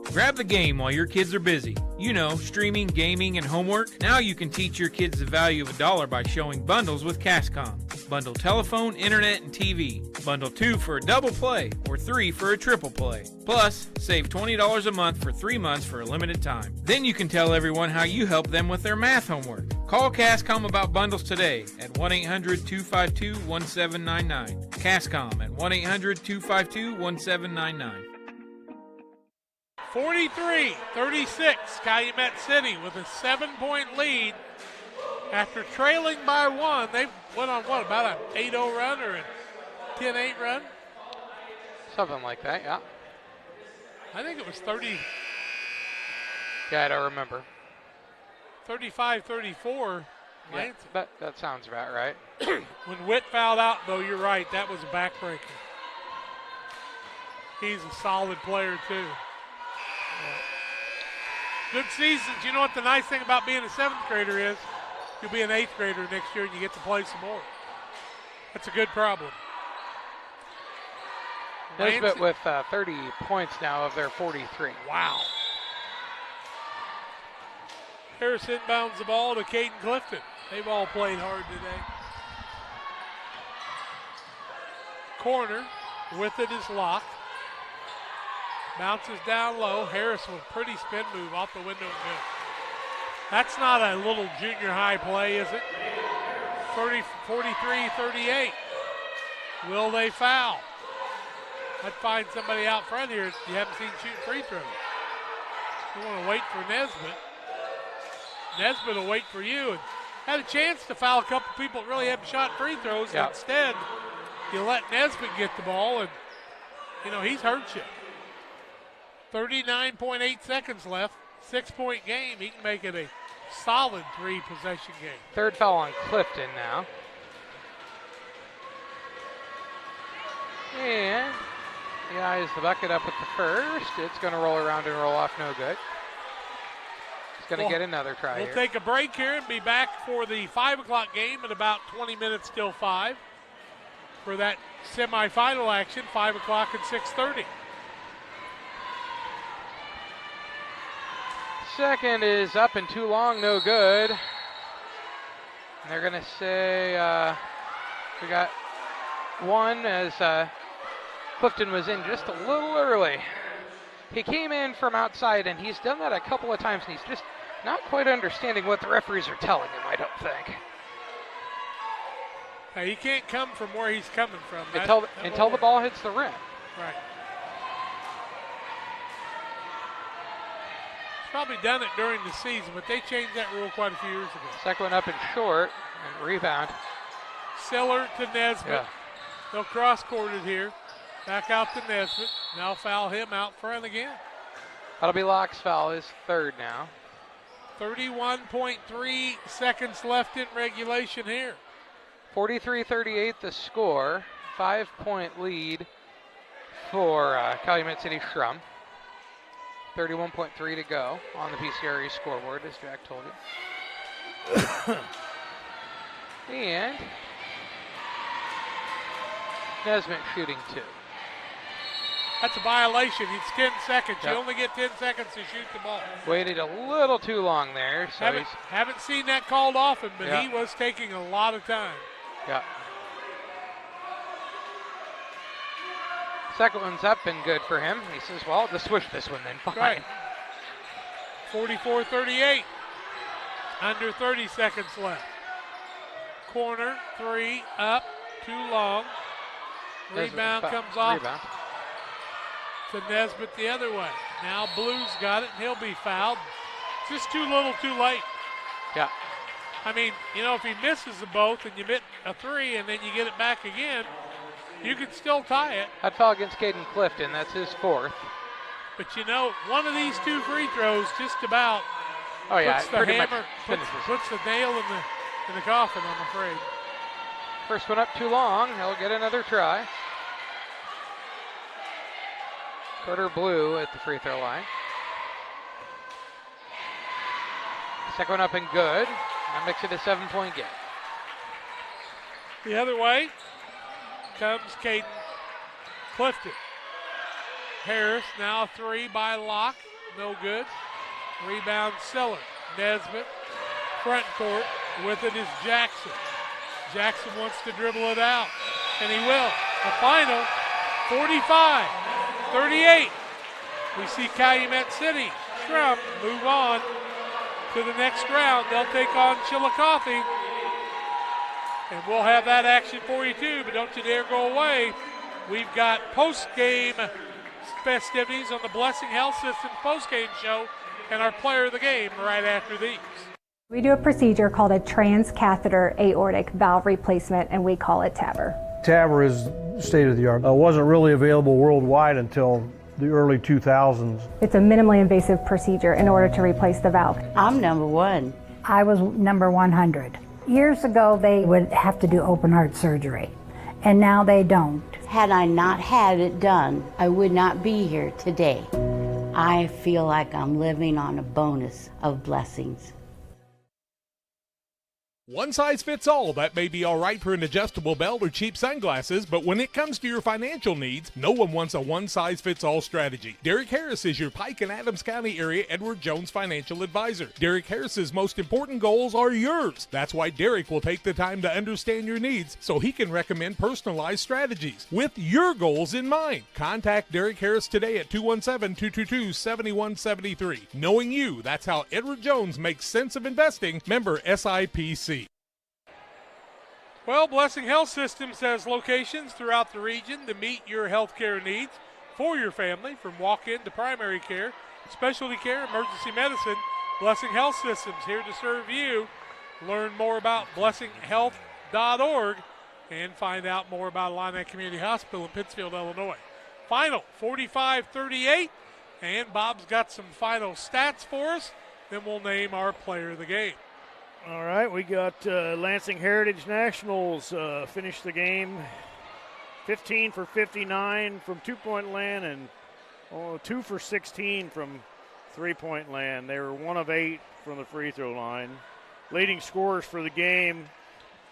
Grab the game while your kids are busy. You know, streaming, gaming, and homework. Now you can teach your kids the value of $1 by showing bundles with Cascom. Bundle telephone, internet, and TV. Bundle 2 for a double play or 3 for a triple play. Plus, save $20 a month for 3 months for a limited time. Then you can tell everyone how you help them with their math homework. Call Cascom about bundles today at 1-800-252-1799. Cascom at 1-800-252-1799. 43-36, Calumet City with a 7-point lead. After trailing by 1, they went on about an 8-0 run or a 10-8 run? Something like that, yeah. I think it was 30. Yeah, I don't remember. 35-34. Yeah, that sounds about right. When Witt fouled out, though, you're right, that was a backbreaker. He's a solid player, too. Good seasons. You know what the nice thing about being a 7th grader is? You'll be an 8th grader next year and you get to play some more. That's a good problem. Nesbitt with 30 points now of their 43. Wow. Harris inbounds the ball to Caden Clifton. They've all played hard today. Corner with it is locked. Bounces down low. Harris with a pretty spin move off the window and good. That's not a little junior high play, is it? 43-38. Will they foul? I'd find somebody out front here you haven't seen shooting free throws. You want to wait for Nesbitt. Nesbitt will wait for you. And had a chance to foul a couple people that really haven't shot free throws. Yep. Instead, you let Nesbitt get the ball, and, you know, he's hurt you. 39.8 seconds left. 6-point game. He can make it a solid 3-possession game. Third foul on Clifton now. And he eyes the bucket up with the first. It's going to roll around and roll off, no good. He's going to get another try We'll here. take a break here and be back for the 5 o'clock game at about 20 minutes till 5 for that semifinal action, 5 o'clock and 6:30. Second is up and too long, no good. And they're going to say we got one as Clifton was in just a little early. He came in from outside, and he's done that a couple of times, and he's just not quite understanding what the referees are telling him, I don't think. Now, he can't come from where he's coming from. Until the ball hits the rim. Right. Probably done it during the season, but they changed that rule quite a few years ago. Second one up and short, and rebound. Siller to Nesbitt. Yeah. They'll cross-court it here. Back out to Nesbitt. Now foul him out front again. That'll be Locke's foul, his third now. 31.3 seconds left in regulation here. 43-38 the score. 5-point lead for Calumet City Schrum. 31.3 to go on the PCRE scoreboard, as Jack told you. And Nesbitt shooting 2. That's a violation. It's 10 seconds. Yep. You only get 10 seconds to shoot the ball. Waited a little too long there. So haven't seen that called often, but Yeah. he was taking a lot of time. Yeah. Second one's up and good for him. He says, well, just swish this one then. Fine. Right. 44-38. Under 30 seconds left. Corner, 3, up, too long. Rebound comes off Rebound. to Nesbitt the other way. Now Blue's got it, and he'll be fouled. Just too little, too late. Yeah. I mean, you know, if he misses them both and you hit a 3 and then you get it back again, You can still tie it. That foul against Caden Clifton. That's his 4th. But you know, one of these 2 free throws just about puts the hammer, puts the nail in the coffin, I'm afraid. First one up too long. He'll get another try. Carter Blue at the free throw line. Second one up and good. That makes it a 7-point game. The other way comes Caden Clifton. Harris now 3 by Locke. No good. Rebound Siller. Nesbitt. Front court. With it is Jackson. Jackson wants to dribble it out. And he will. The final 45-38. We see Calumet City Schrum move on to the next round. They'll take on Chillicothe. And we'll have that action for you too, but don't you dare go away. We've got post-game festivities on the Blessing Health System post-game show and our player of the game right after these. We do a procedure called a transcatheter aortic valve replacement, and we call it TAVR. TAVR is state of the art. It wasn't really available worldwide until the early 2000s. It's a minimally invasive procedure in order to replace the valve. I'm number 1. I was number 100. Years ago, they would have to do open heart surgery, and now they don't. Had I not had it done, I would not be here today. I feel like I'm living on a bonus of blessings. One size fits all. That may be all right for an adjustable belt or cheap sunglasses, but when it comes to your financial needs, no one wants a one-size-fits-all strategy. Derek Harris is your Pike and Adams County area Edward Jones financial advisor. Derek Harris's most important goals are yours. That's why Derek will take the time to understand your needs so he can recommend personalized strategies with your goals in mind. Contact Derek Harris today at 217-222-7173. Knowing you, that's how Edward Jones makes sense of investing. Member SIPC. Well, Blessing Health Systems has locations throughout the region to meet your health care needs for your family, from walk-in to primary care, specialty care, emergency medicine. Blessing Health Systems here to serve you. Learn more about blessinghealth.org and find out more about Illini Community Hospital in Pittsfield, Illinois. Final 45-38, and Bob's got some final stats for us. Then we'll name our player of the game. All right, we got Lansing Heritage Nationals finished the game 15 for 59 from two-point land and 2 for 16 from three-point land. They were 1 of 8 from the free throw line. Leading scorers for the game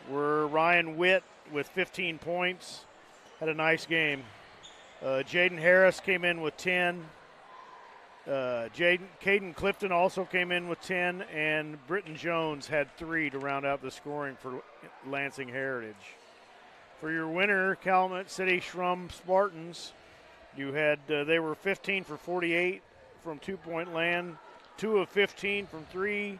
were Ryan Witt with 15 points. Had a nice game. Jaden Harris came in with 10. Caden Clifton also came in with 10, and Britton Jones had 3 to round out the scoring for Lansing Heritage. For your winner, Calumet City Schrum Spartans, you had they were 15 for 48 from two-point land, 2 of 15 from 3,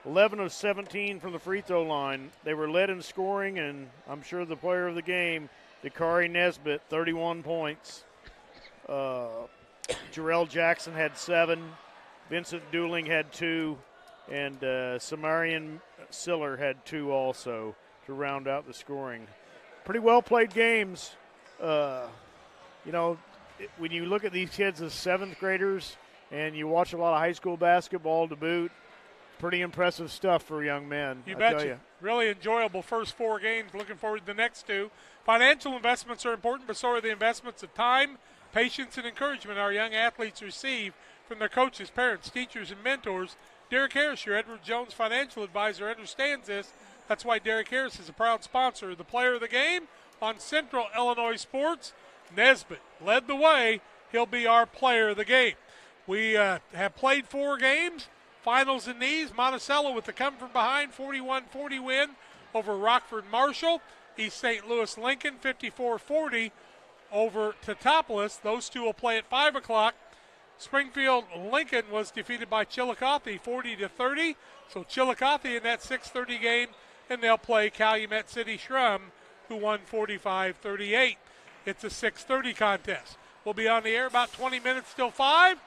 11 of 17 from the free throw line. They were led in scoring, and I'm sure the player of the game, Dakari Nesbitt, 31 points. Jarrell Jackson had 7, Vincent Dooling had 2, and Samarian Siller had 2 also to round out the scoring. Pretty well played games. When you look at these kids as 7th graders and you watch a lot of high school basketball to boot, pretty impressive stuff for young men. You I betcha. tell you. Really enjoyable first 4 games. Looking forward to the next 2. Financial investments are important, but so are the investments of time, patience, and encouragement our young athletes receive from their coaches, parents, teachers, and mentors. Derek Harris, your Edward Jones financial advisor, understands this. That's why Derek Harris is a proud sponsor of the player of the game on Central Illinois Sports. Nesbitt led the way. He'll be our player of the game. We have played 4 games, finals in these. Monticello with the come-from-behind 41-40 win over Rockford Marshall. East St. Louis Lincoln 54-40 over Teutopolis. Those 2 will play at 5 o'clock. Springfield Lincoln was defeated by Chillicothe 40-30. So Chillicothe in that 6:30 game, and they'll play Calumet City Schrum, who won 45-38. It's a 6:30 contest. We'll be on the air about 20 minutes till 5.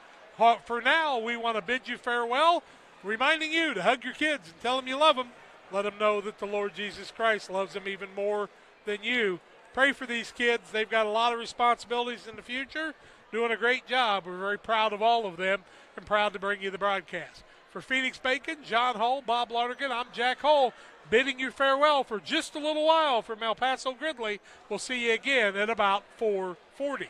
For now, we want to bid you farewell, reminding you to hug your kids and tell them you love them. Let them know that the Lord Jesus Christ loves them even more than you. Pray for these kids. They've got a lot of responsibilities in the future, doing a great job. We're very proud of all of them and proud to bring you the broadcast. For Phoenix Bacon, John Hull, Bob Larnigan, I'm Jack Hull, bidding you farewell for just a little while from El Paso Gridley. We'll see you again at about 4:40.